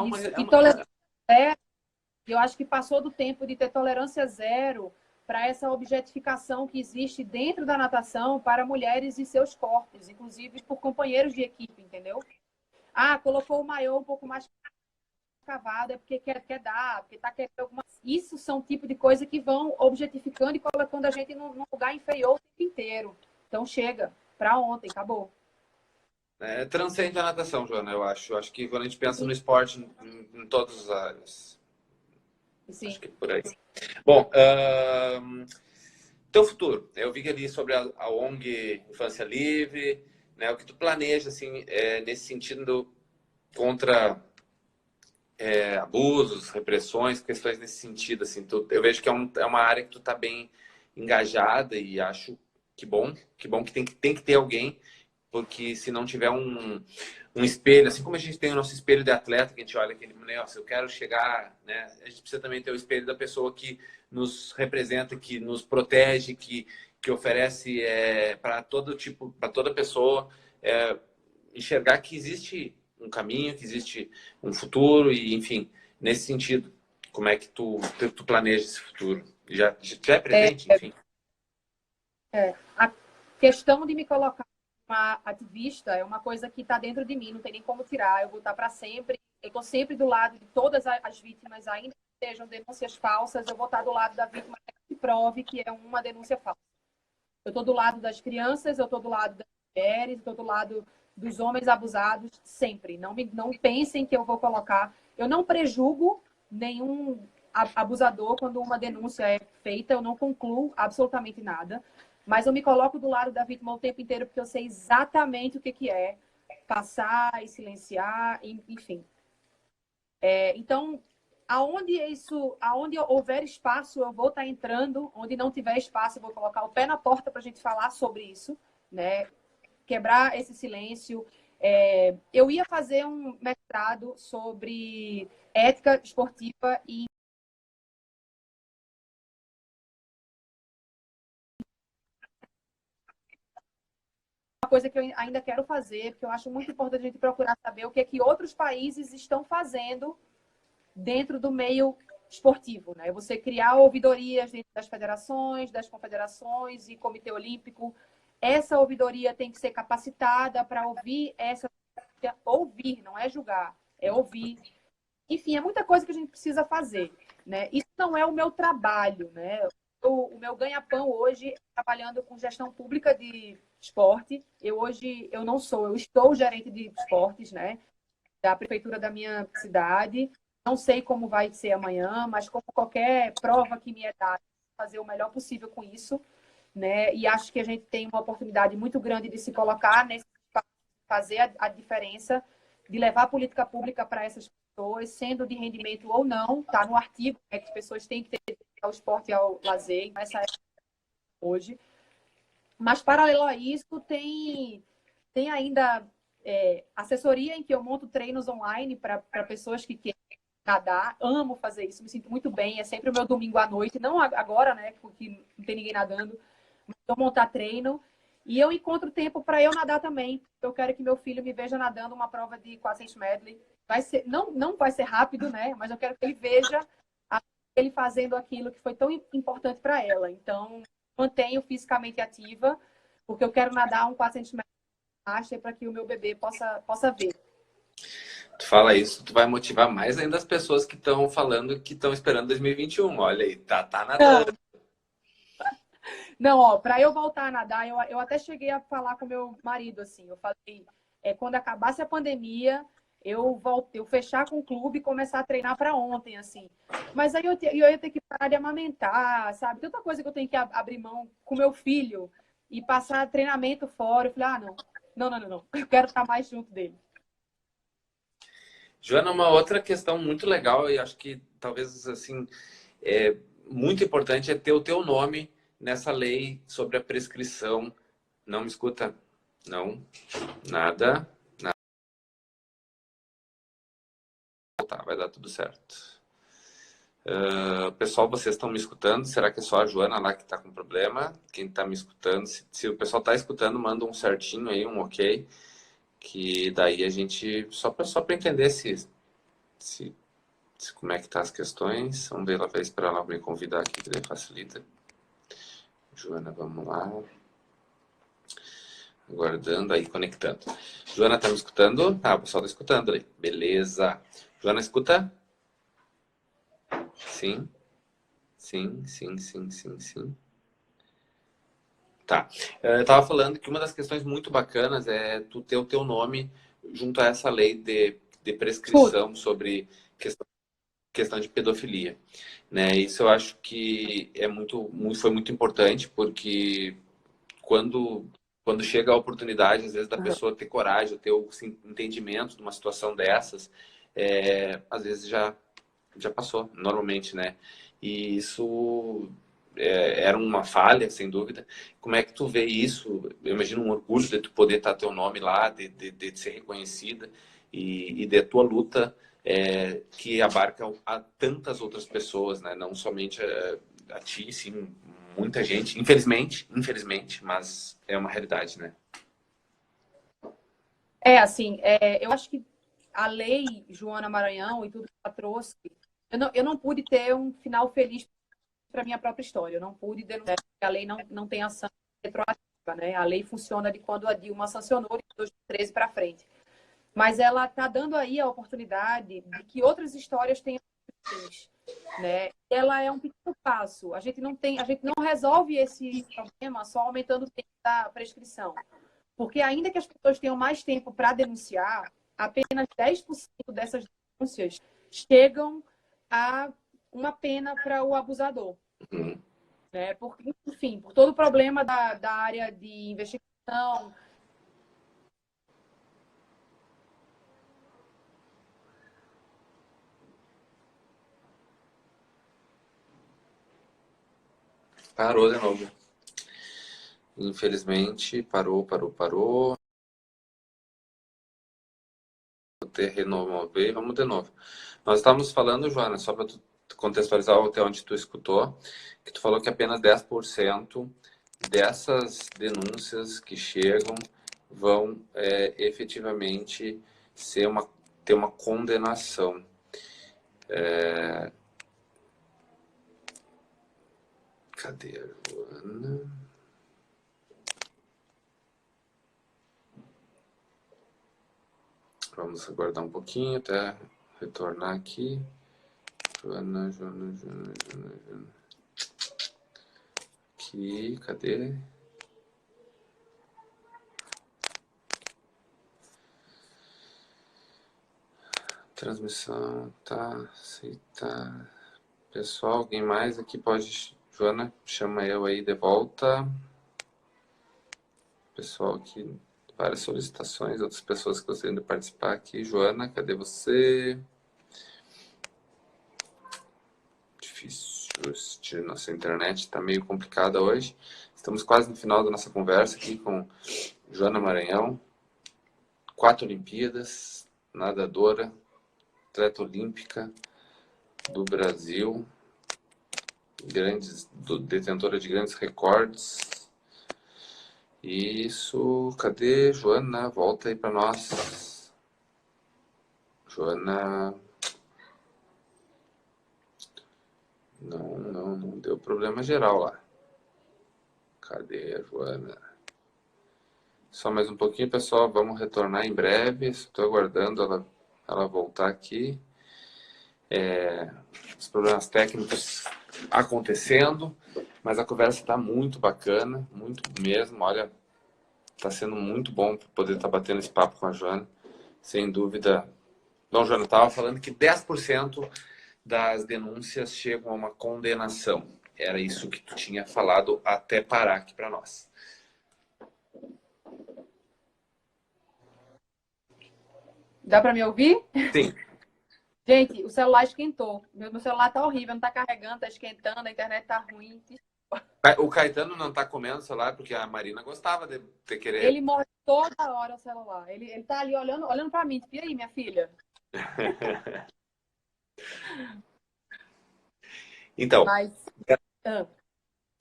eu acho que passou do tempo de ter tolerância zero para essa objetificação que existe dentro da natação para mulheres e seus corpos, inclusive por companheiros de equipe, entendeu? Ah, colocou o maiô um pouco mais cavado, é porque quer dar, porque tá querendo alguma... Isso são tipo de coisa que vão objetificando e colocando a gente num lugar inferior o tempo inteiro. Então chega, para ontem, acabou. transcende a natação, Joana, eu acho. Eu acho que quando a gente pensa no esporte em todas as áreas. Sim. Acho que é por aí. Bom, teu futuro. Eu vi ali sobre a ONG Infância Livre, né? O que tu planeja, assim, nesse sentido contra abusos, repressões, questões nesse sentido, assim. Eu vejo que é uma área que tu tá bem engajada e acho que bom que tem que ter alguém, porque se não tiver um espelho, assim como a gente tem o nosso espelho de atleta, que a gente olha aquele, nossa, eu quero chegar, né? A gente precisa também ter o espelho da pessoa que nos representa, que nos protege, que oferece para todo tipo, para toda pessoa, enxergar que existe um caminho, que existe um futuro e, enfim, nesse sentido, como é que tu planeja esse futuro? Já é presente, enfim? A questão de me colocar uma ativista é uma coisa que está dentro de mim, não tem nem como tirar. Eu vou estar para sempre. Eu estou sempre do lado de todas as vítimas, ainda que sejam denúncias falsas, eu vou estar do lado da vítima que prove que é uma denúncia falsa. Eu estou do lado das crianças, eu estou do lado das mulheres, eu estou do lado dos homens abusados, sempre. Não pensem que eu vou colocar... Eu não prejulgo nenhum abusador quando uma denúncia é feita, eu não concluo absolutamente nada. Mas eu me coloco do lado da vítima o tempo inteiro porque eu sei exatamente o que é passar e silenciar, enfim. Então, aonde houver espaço, eu vou estar entrando. Onde não tiver espaço, eu vou colocar o pé na porta para a gente falar sobre isso, né? Quebrar esse silêncio, Eu ia fazer um mestrado sobre ética esportiva e uma coisa que eu ainda quero fazer, porque eu acho muito importante a gente procurar saber o que é que outros países estão fazendo dentro do meio esportivo, né? Você criar ouvidorias dentro das federações, das confederações e Comitê Olímpico. Essa ouvidoria tem que ser capacitada para ouvir, não é julgar, é ouvir. Enfim, é muita coisa que a gente precisa fazer, né? Isso não é o meu trabalho, né? O meu ganha-pão hoje é trabalhando com gestão pública de esporte. Eu não sou, eu estou gerente de esportes, né? Da prefeitura da minha cidade. Não sei como vai ser amanhã, mas como qualquer prova que me é dada, fazer o melhor possível com isso, né? E acho que a gente tem uma oportunidade muito grande de se colocar nesse fazer a diferença, de levar a política pública para essas pessoas, sendo de rendimento ou não, tá no artigo, né, que as pessoas têm que ter ao esporte e ao lazer, essa é hoje. Mas, paralelo a isso, tem ainda assessoria em que eu monto treinos online para pessoas que querem nadar. Amo fazer isso, me sinto muito bem. É sempre o meu domingo à noite, não agora, né, porque não tem ninguém nadando, mas eu montar treino. E eu encontro tempo para eu nadar também. Eu quero que meu filho me veja nadando uma prova de 400 medley. Não vai ser rápido, né? Mas eu quero que ele veja ele fazendo aquilo que foi tão importante para ela. Então, mantenho fisicamente ativa, porque eu quero nadar um 400 metros para que o meu bebê possa ver. Tu fala isso, tu vai motivar mais ainda as pessoas que estão falando que estão esperando 2021. Olha aí, tá nadando. Não, ó, para eu voltar a nadar, eu até cheguei a falar com meu marido, assim, eu falei, quando acabasse a pandemia, eu fechar com o clube e começar a treinar para ontem, assim. Mas aí eu ia ter que parar de amamentar, sabe? Tanta coisa que eu tenho que abrir mão com meu filho e passar treinamento fora. Eu falei, não, eu quero estar mais junto dele. Joana, uma outra questão muito legal e acho que talvez assim é muito importante é ter o teu nome nessa lei sobre a prescrição. Não me escuta? Não, nada. Tá, vai dar tudo certo. Pessoal, vocês estão me escutando? Será que é só a Joana lá que está com problema? Quem está me escutando? Se o pessoal está escutando, manda um certinho aí, um ok. Que daí a gente. Só para entender se, como é que tá as questões. Vamos ver, ela vai esperar ela me convidar aqui, que daí facilita. Joana, vamos lá. Aguardando aí, conectando. Joana, tá me escutando? Ah, o pessoal tá escutando aí. Beleza. Joana, escuta? Sim. Sim, sim, sim, sim, sim. Tá. Eu tava falando que uma das questões muito bacanas é tu ter o teu nome junto a essa lei de Escuto. prescrição sobre questão de pedofilia, né? Isso eu acho que é foi muito importante porque quando quando chega a oportunidade, às vezes, da Uhum. pessoa ter coragem, ter o assim, entendimento de uma situação dessas, às vezes já passou, normalmente, né? E isso era uma falha, sem dúvida. Como é que tu vê isso? Eu imagino um orgulho de tu poder estar teu nome lá, de ser reconhecida e de tua luta que abarca a tantas outras pessoas, né? Não somente a ti, sim, muita gente. Infelizmente, mas é uma realidade, né? Assim, eu acho que a lei Joana Maranhão e tudo que ela trouxe, eu não pude ter um final feliz para minha própria história. Eu não pude denunciar, porque a lei não tem ação retroativa, né? A lei funciona de quando a Dilma sancionou de 2013 para frente. Mas ela está dando aí a oportunidade de que outras histórias tenham fins, né? Ela é um pequeno passo. A gente não resolve esse problema só aumentando o tempo da prescrição. Porque ainda que as pessoas tenham mais tempo para denunciar, apenas 10% dessas denúncias chegam a uma pena para o abusador. Uhum. Né? Enfim, por todo o problema da área de investigação. Parou de novo. Infelizmente, parou. remover, vamos de novo. Nós estávamos falando, Joana, só para tu contextualizar até onde tu escutou, que tu falou que apenas 10% dessas denúncias que chegam vão efetivamente ter uma condenação. Cadê a Joana? Vamos aguardar um pouquinho até retornar aqui. Joana. Aqui, cadê? Transmissão, tá, aceitar. Pessoal, alguém mais aqui pode... Joana, chama eu aí de volta. Pessoal aqui, várias solicitações, outras pessoas que gostariam de participar aqui. Joana, cadê você? Difícil, nossa internet está meio complicada hoje. Estamos quase no final da nossa conversa aqui com Joana Maranhão. 4 Olimpíadas, nadadora, atleta olímpica do Brasil, detentora de grandes recordes. Isso, cadê Joana? Volta aí para nós. Joana. Não deu problema geral lá. Cadê a Joana? Só mais um pouquinho, pessoal. Vamos retornar em breve. Estou aguardando ela voltar aqui. Os problemas técnicos acontecendo, mas a conversa está muito bacana, muito mesmo. Olha, está sendo muito bom poder estar batendo esse papo com a Joana, sem dúvida. Bom, Joana, estava falando que 10% das denúncias chegam a uma condenação. Era isso que tu tinha falado até parar aqui para nós. Dá para me ouvir? Sim. Gente, o celular esquentou. Meu celular tá horrível, não tá carregando, tá esquentando, a internet tá ruim. O Caetano não tá comendo o celular porque a Marina gostava de querer. Ele morre toda hora o celular. Ele tá ali olhando para mim. E aí, minha filha? Então, Mas,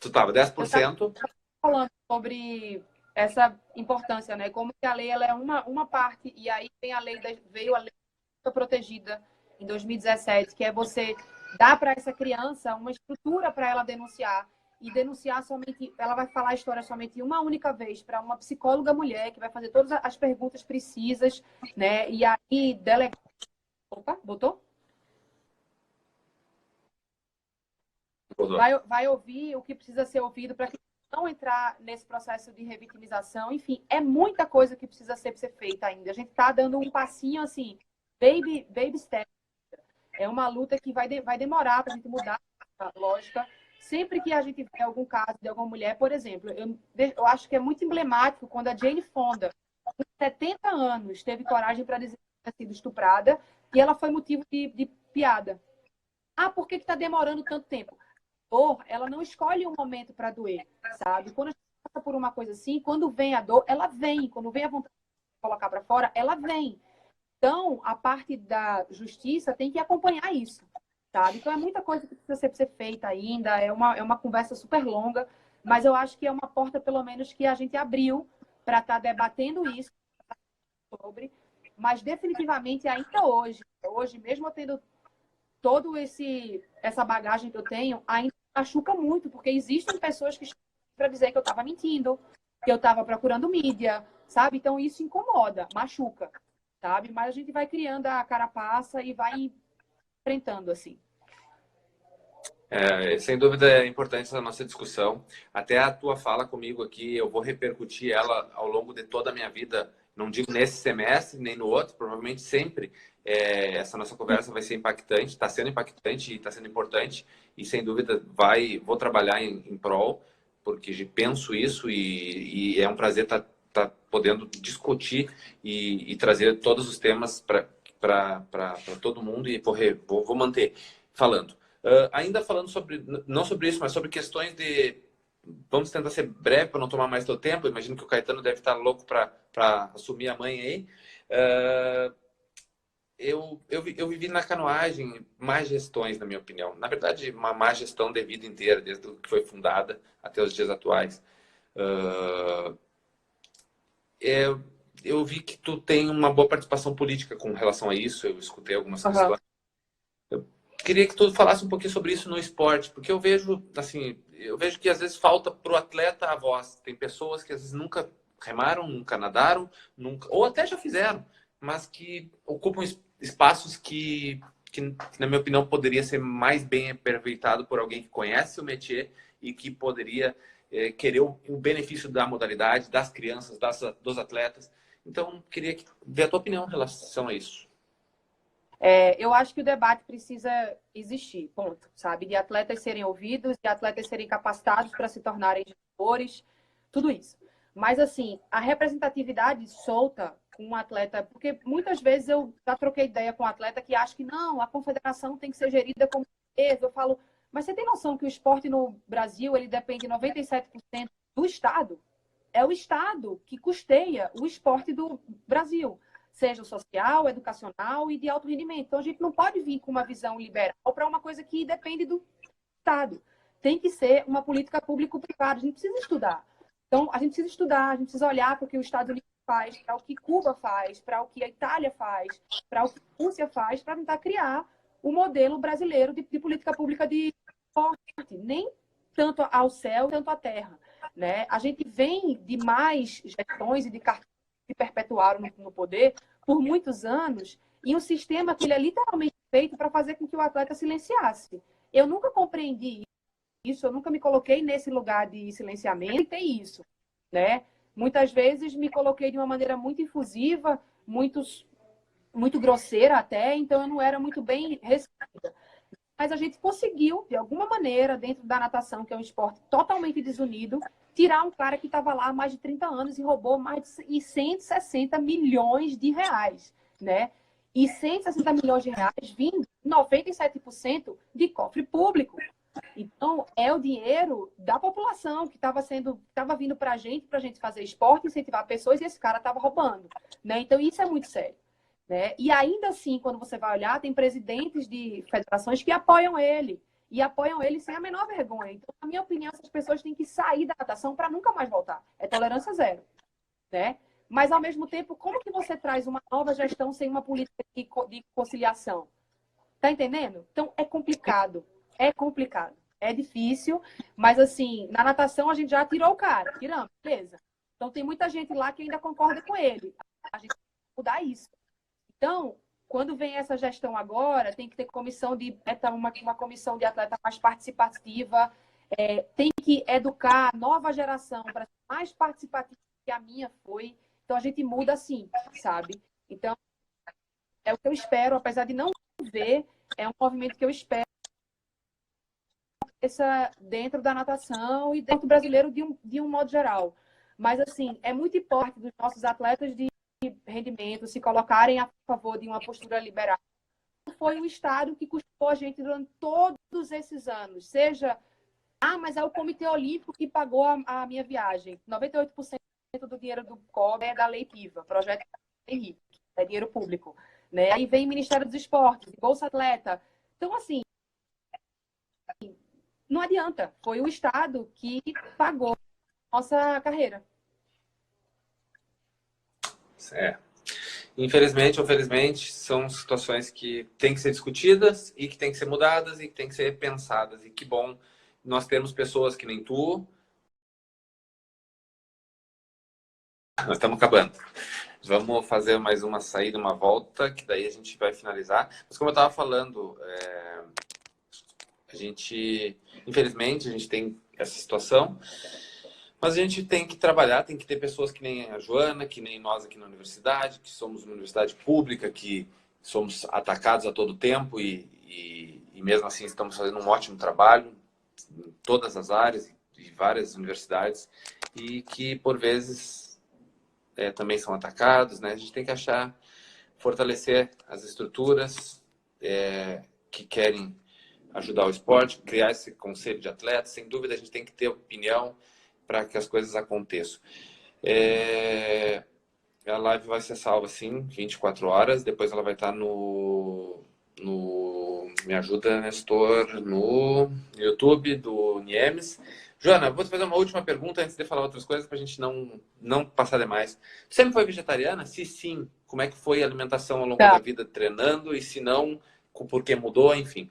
tu tava 10%. Eu tava falando sobre essa importância, né? Como que a lei ela é uma parte, e aí veio a lei protegida em 2017, que é você dar para essa criança uma estrutura para ela denunciar. E denunciar somente, ela vai falar a história somente uma única vez para uma psicóloga mulher, que vai fazer todas as perguntas precisas, né? E aí, Opa, botou? Vai ouvir o que precisa ser ouvido para não entrar nesse processo de revitimização. Enfim, é muita coisa que precisa ser feita ainda. A gente está dando um passinho assim, baby step. É uma luta que vai demorar para a gente mudar a lógica. Sempre que a gente vê algum caso de alguma mulher, por exemplo, eu acho que é muito emblemático quando a Jane Fonda, com 70 anos, teve coragem para dizer que tinha sido estuprada e ela foi motivo de piada. Ah, por que está demorando tanto tempo? Dor, ela não escolhe um momento para doer, sabe? Quando a gente passa por uma coisa assim, quando vem a dor, ela vem. Quando vem a vontade de colocar para fora, ela vem. Então, a parte da justiça tem que acompanhar isso, sabe? Então, é muita coisa que precisa ser feita ainda, é uma conversa super longa, mas eu acho que é uma porta, pelo menos, que a gente abriu para estar debatendo isso sobre, mas definitivamente ainda hoje mesmo eu tendo todo essa bagagem que eu tenho, ainda machuca muito, porque existem pessoas que estão para dizer que eu estava mentindo, que eu estava procurando mídia, sabe? Então, isso incomoda, machuca, sabe? Mas a gente vai criando a carapaça e vai enfrentando, assim. Sem dúvida é importante essa nossa discussão. Até a tua fala comigo aqui, eu vou repercutir ela ao longo de toda a minha vida. Não digo nesse semestre, nem no outro, provavelmente sempre. Essa nossa conversa vai ser impactante, está sendo impactante e está sendo importante. E sem dúvida vou trabalhar em prol, porque penso isso e é um prazer estar podendo discutir e trazer todos os temas para todo mundo e vou manter falando. Ainda falando não sobre isso, mas sobre questões de... Vamos tentar ser breve para não tomar mais teu tempo. Imagino que o Caetano deve estar louco para assumir a mãe aí. eu vivi na canoagem más gestões, na minha opinião. Na verdade, uma má gestão de vida inteira, desde que foi fundada até os dias atuais. Uh, eu, eu vi que tu tem uma boa participação política com relação a isso. Eu escutei algumas questões. Eu queria que tu falasse um pouquinho sobre isso no esporte, porque eu vejo, assim, que às vezes falta pro atleta a voz. Tem pessoas que às vezes nunca remaram, nunca nadaram, nunca, ou até já fizeram, mas que ocupam espaços que, na minha opinião, poderia ser mais bem aproveitado por alguém que conhece o métier e que poderia querer o benefício da modalidade, das crianças, dos atletas. Então, queria ver a tua opinião em relação a isso. Eu acho que o debate precisa existir, ponto, sabe? De atletas serem ouvidos, de atletas serem capacitados para se tornarem gestores, tudo isso. Mas, assim, a representatividade solta com um atleta, porque muitas vezes eu já troquei ideia com um atleta que acha que não, a confederação tem que ser gerida como empresa. Eu falo, mas você tem noção que o esporte no Brasil, ele depende 97% do Estado? É o Estado que custeia o esporte do Brasil, seja o social, educacional e de alto rendimento. Então, a gente não pode vir com uma visão liberal para uma coisa que depende do Estado. Tem que ser uma política público-privada. A gente precisa estudar. Então, a gente precisa estudar, a gente precisa olhar para o que os Estados Unidos faz, para o que Cuba faz, para o que a Itália faz, para o que a Rússia faz, para tentar criar o modelo brasileiro de política pública de esporte. Nem tanto ao céu, tanto à terra. Né? A gente vem de mais gestões e de cartões que perpetuaram no poder por muitos anos e um sistema que ele é literalmente feito para fazer com que o atleta silenciasse. Eu nunca compreendi isso, eu nunca me coloquei nesse lugar de silenciamento e tem isso, né? Muitas vezes me coloquei de uma maneira muito infusiva, muito grosseira até, então eu não era muito bem recebida. Mas a gente conseguiu, de alguma maneira, dentro da natação, que é um esporte totalmente desunido, tirar um cara que estava lá há mais de 30 anos e roubou mais de 160 milhões de reais, né? E 160 milhões de reais vindo 97% de cofre público. Então, é o dinheiro da população que estava vindo para a gente fazer esporte, incentivar pessoas, e esse cara estava roubando, né? Então, isso é muito sério. Né? E ainda assim, quando você vai olhar, tem presidentes de federações que apoiam ele. E apoiam ele sem a menor vergonha. Então, na minha opinião, essas pessoas têm que sair da natação para nunca mais voltar. É tolerância zero. Né? Mas, ao mesmo tempo, como que você traz uma nova gestão sem uma política de conciliação? Tá entendendo? Então, é complicado. É complicado. É difícil. Mas, assim, na natação a gente já tirou o cara. Tiramos, beleza. Então, tem muita gente lá que ainda concorda com ele. A gente tem que mudar isso. Então, quando vem essa gestão agora, tem que ter uma comissão de atleta mais participativa, tem que educar a nova geração para ser mais participativa que a minha foi. Então, a gente muda assim, sabe? Então, é o que eu espero, apesar de não ver, é um movimento que eu espero dentro da natação e dentro do brasileiro de um modo geral. Mas, assim, é muito importante dos nossos atletas de rendimento se colocarem a favor de uma postura liberal. Foi o Estado que custou a gente durante todos esses anos. Seja, mas é o Comitê Olímpico que pagou a minha viagem. 98% do dinheiro do COB é da Lei PIVA, Projeto Henrique, é dinheiro público. Né? Aí vem o Ministério dos Esportes, Bolsa Atleta. Então, assim, não adianta. Foi o Estado que pagou a nossa carreira. Infelizmente ou felizmente, são situações que têm que ser discutidas e que têm que ser mudadas e que têm que ser pensadas. E que bom nós temos pessoas que nem tu. Nós estamos acabando. Vamos fazer mais uma saída, uma volta, que daí a gente vai finalizar. Mas como eu estava falando, infelizmente, a gente tem essa situação. Mas a gente tem que trabalhar, tem que ter pessoas que nem a Joana, que nem nós aqui na universidade, que somos uma universidade pública, que somos atacados a todo tempo e mesmo assim estamos fazendo um ótimo trabalho em todas as áreas de várias universidades e que por vezes também são atacados, né? A gente tem que fortalecer as estruturas que querem ajudar o esporte, criar esse conselho de atletas. Sem dúvida a gente tem que ter opinião para que as coisas aconteçam. A live vai ser salva, sim, 24 horas. Depois ela vai estar no Me Ajuda Nestor no YouTube do Niemes. Joana, vou te fazer uma última pergunta antes de falar outras coisas para a gente não passar demais. Você sempre foi vegetariana? Se sim, como é que foi a alimentação ao longo da Tá. vida treinando? E se não, por que mudou? Enfim.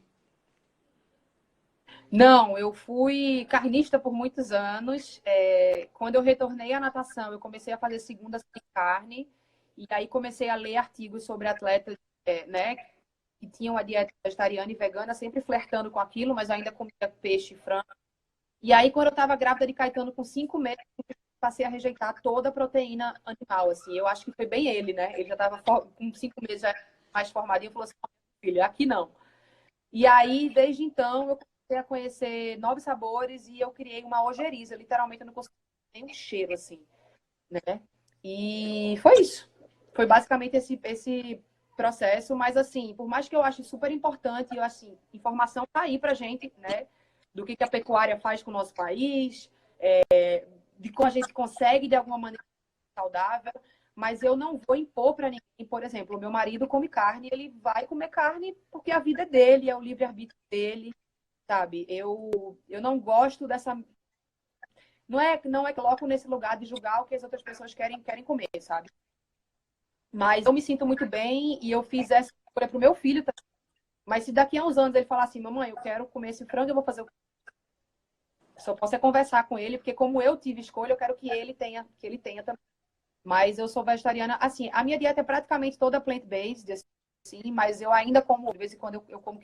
Não, eu fui carnista por muitos anos. Quando eu retornei à natação, eu comecei a fazer segunda sem carne. E aí comecei a ler artigos sobre atletas, né, que tinham a dieta vegetariana e vegana, sempre flertando com aquilo, mas ainda comia peixe e frango. E aí, quando eu estava grávida de Caetano com 5 meses, passei a rejeitar toda a proteína animal, assim. Eu acho que foi bem ele, né? Ele já estava com 5 meses já mais formadinho, falou assim, filho, aqui não. E aí, desde então, eu comecei a conhecer novos sabores e eu criei uma ojeriza. Literalmente, eu não conseguia nem um cheiro, assim, né? E foi isso. Foi basicamente esse processo. Mas, assim, por mais que eu ache super importante, eu, assim, informação tá aí pra gente, né? Do que a pecuária faz com o nosso país, de como a gente consegue, de alguma maneira, ser saudável. Mas eu não vou impor para ninguém. Por exemplo, o meu marido come carne, ele vai comer carne porque a vida é dele, é o livre-arbítrio dele, sabe? Eu não gosto dessa. Não é que coloco nesse lugar de julgar o que as outras pessoas querem comer, sabe? Mas eu me sinto muito bem e eu fiz essa escolha pro meu filho também. Mas se daqui a uns anos ele falar assim, mamãe, eu quero comer esse frango, eu vou fazer o só posso é conversar com ele, porque como eu tive escolha, eu quero que ele tenha também. Mas eu sou vegetariana, assim, a minha dieta é praticamente toda plant-based, assim, mas eu ainda como, de vez em quando eu como.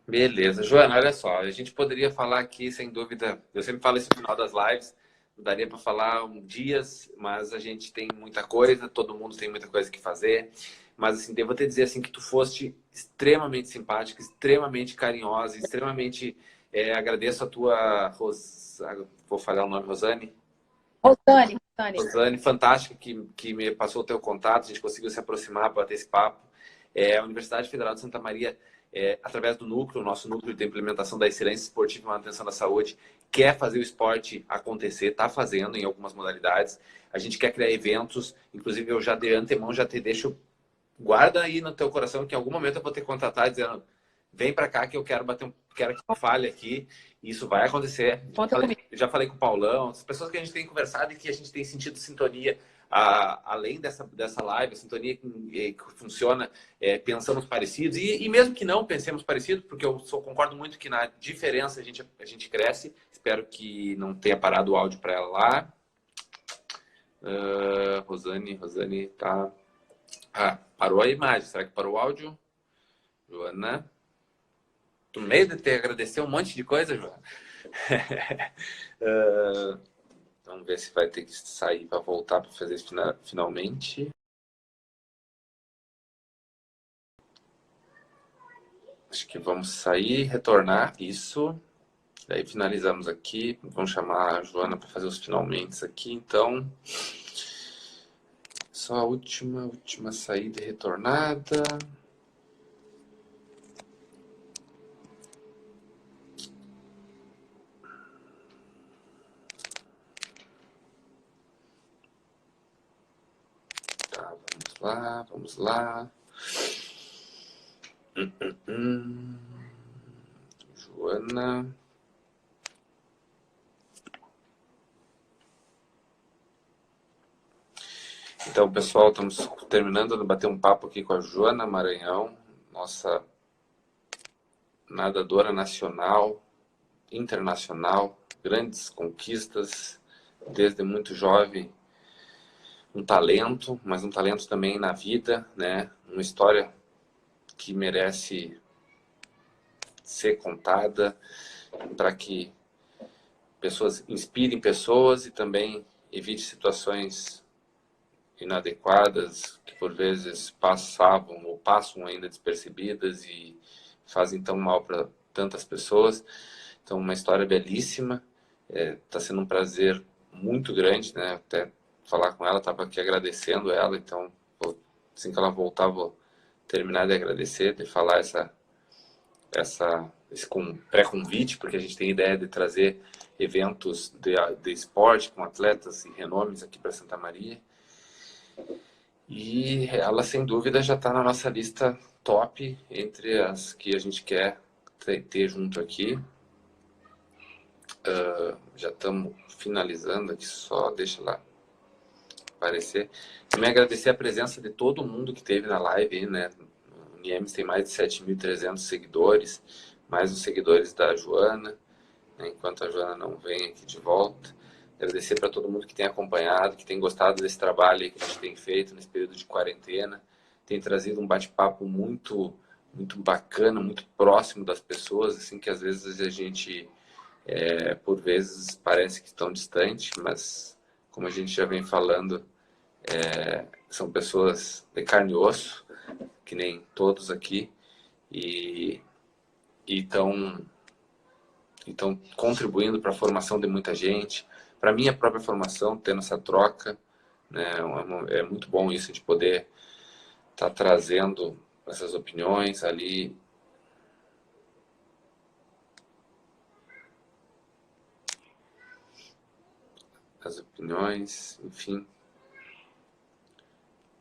Beleza. Joana, olha só, a gente poderia falar aqui, sem dúvida, eu sempre falo isso no final das lives, daria para falar dias, mas a gente tem muita coisa, todo mundo tem muita coisa que fazer. Mas assim, devo te dizer assim que tu foste extremamente simpática, extremamente carinhosa, extremamente agradeço a tua vou falar o nome, Rosane. Rosane, Rosane. Rosane, fantástica que me passou o teu contato, a gente conseguiu se aproximar para ter esse papo. A Universidade Federal de Santa Maria, através do núcleo, o nosso núcleo de implementação da excelência esportiva e manutenção da saúde, quer fazer o esporte acontecer, está fazendo em algumas modalidades. A gente quer criar eventos, inclusive eu já de antemão já te deixo, guarda aí no teu coração que em algum momento eu vou te contratar dizendo, vem para cá que eu quero quero que fale aqui. Isso vai acontecer. Conta comigo. Já falei com o Paulão, as pessoas que a gente tem conversado e que a gente tem sentido sintonia, além dessa live, a sintonia que funciona, pensamos parecidos, e mesmo que não pensemos parecido, porque eu concordo muito que na diferença a gente cresce. Espero que não tenha parado o áudio para ela lá. Rosane tá. Parou a imagem. Será que parou o áudio? Joana? No meio de ter agradecer um monte de coisa, Joana. Vamos ver se vai ter que sair para voltar para fazer isso finalmente. Acho que vamos sair, retornar. Isso. Daí finalizamos aqui. Vamos chamar a Joana para fazer os finalmente aqui. Então, só a última saída e retornada. Tá, vamos lá. Joana. Então, pessoal, estamos terminando de bater um papo aqui com a Joana Maranhão, nossa nadadora nacional, internacional, grandes conquistas, desde muito jovem, um talento, mas um talento também na vida, né? Uma história que merece ser contada para que pessoas inspirem pessoas e também evite situações inadequadas que por vezes passavam ou passam ainda despercebidas e fazem tão mal para tantas pessoas. Então, uma história belíssima. Está sendo um prazer muito grande, né? Até falar com ela, estava aqui agradecendo ela. Então, assim que ela voltar, vou terminar de agradecer, de falar esse pré-convite, porque a gente tem ideia de trazer eventos de esporte com atletas e renomes aqui para Santa Maria. E ela, sem dúvida, já está na nossa lista top entre as que a gente quer ter junto aqui. Já estamos finalizando aqui, só deixa lá aparecer. Também agradecer a presença de todo mundo que teve na live, né? O Niemes tem mais de 7.300 seguidores, mais os seguidores da Joana, né? Enquanto a Joana não vem aqui de volta. Agradecer para todo mundo que tem acompanhado, que tem gostado desse trabalho aí que a gente tem feito nesse período de quarentena. Tem trazido um bate-papo muito, muito bacana, muito próximo das pessoas, assim, que às vezes a gente, por vezes, parece que estão distantes, mas como a gente já vem falando, são pessoas de carne e osso, que nem todos aqui, e estão contribuindo para a formação de muita gente, para a minha própria formação, tendo essa troca, né? É muito bom isso, de poder estar trazendo essas opiniões ali. As opiniões, enfim.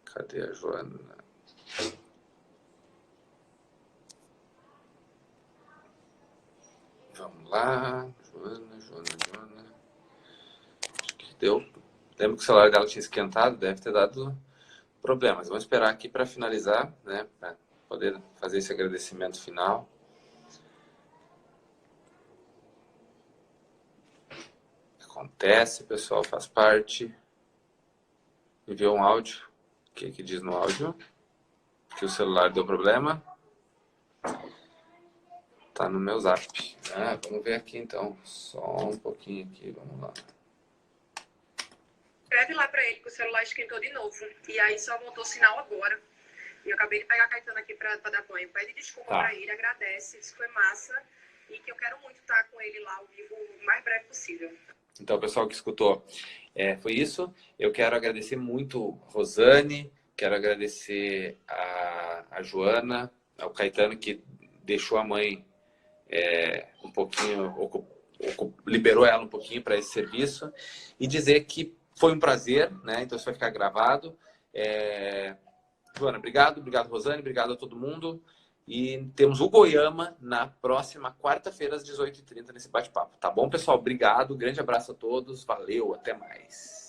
Cadê a Joana? Vamos lá. Joana. Acho que deu. Lembro que o celular dela tinha esquentado, deve ter dado problemas. Vamos esperar aqui para finalizar, né? Para poder fazer esse agradecimento final. Acontece, pessoal, faz parte. Enviou um áudio. O que diz no áudio? Que o celular deu problema. Tá no meu zap. Vamos ver aqui então. Só um pouquinho aqui, vamos lá. Escreve lá pra ele que o celular esquentou de novo. E aí só voltou o sinal agora. E eu acabei de pegar a Caetano aqui pra dar banho. Pede desculpa pra ele, agradece, isso foi massa. E que eu quero muito estar com ele lá ao vivo o mais breve possível. Então, pessoal que escutou, foi isso. Eu quero agradecer muito a Rosane, quero agradecer a Joana, ao Caetano, que deixou a mãe um pouquinho, liberou ela um pouquinho para esse serviço, e dizer que foi um prazer, né? Então isso vai ficar gravado. Joana, obrigado, Rosane, obrigado a todo mundo. E temos o Goiama na próxima quarta-feira, às 18h30, nesse bate-papo. Tá bom, pessoal? Obrigado, grande abraço a todos, valeu, até mais.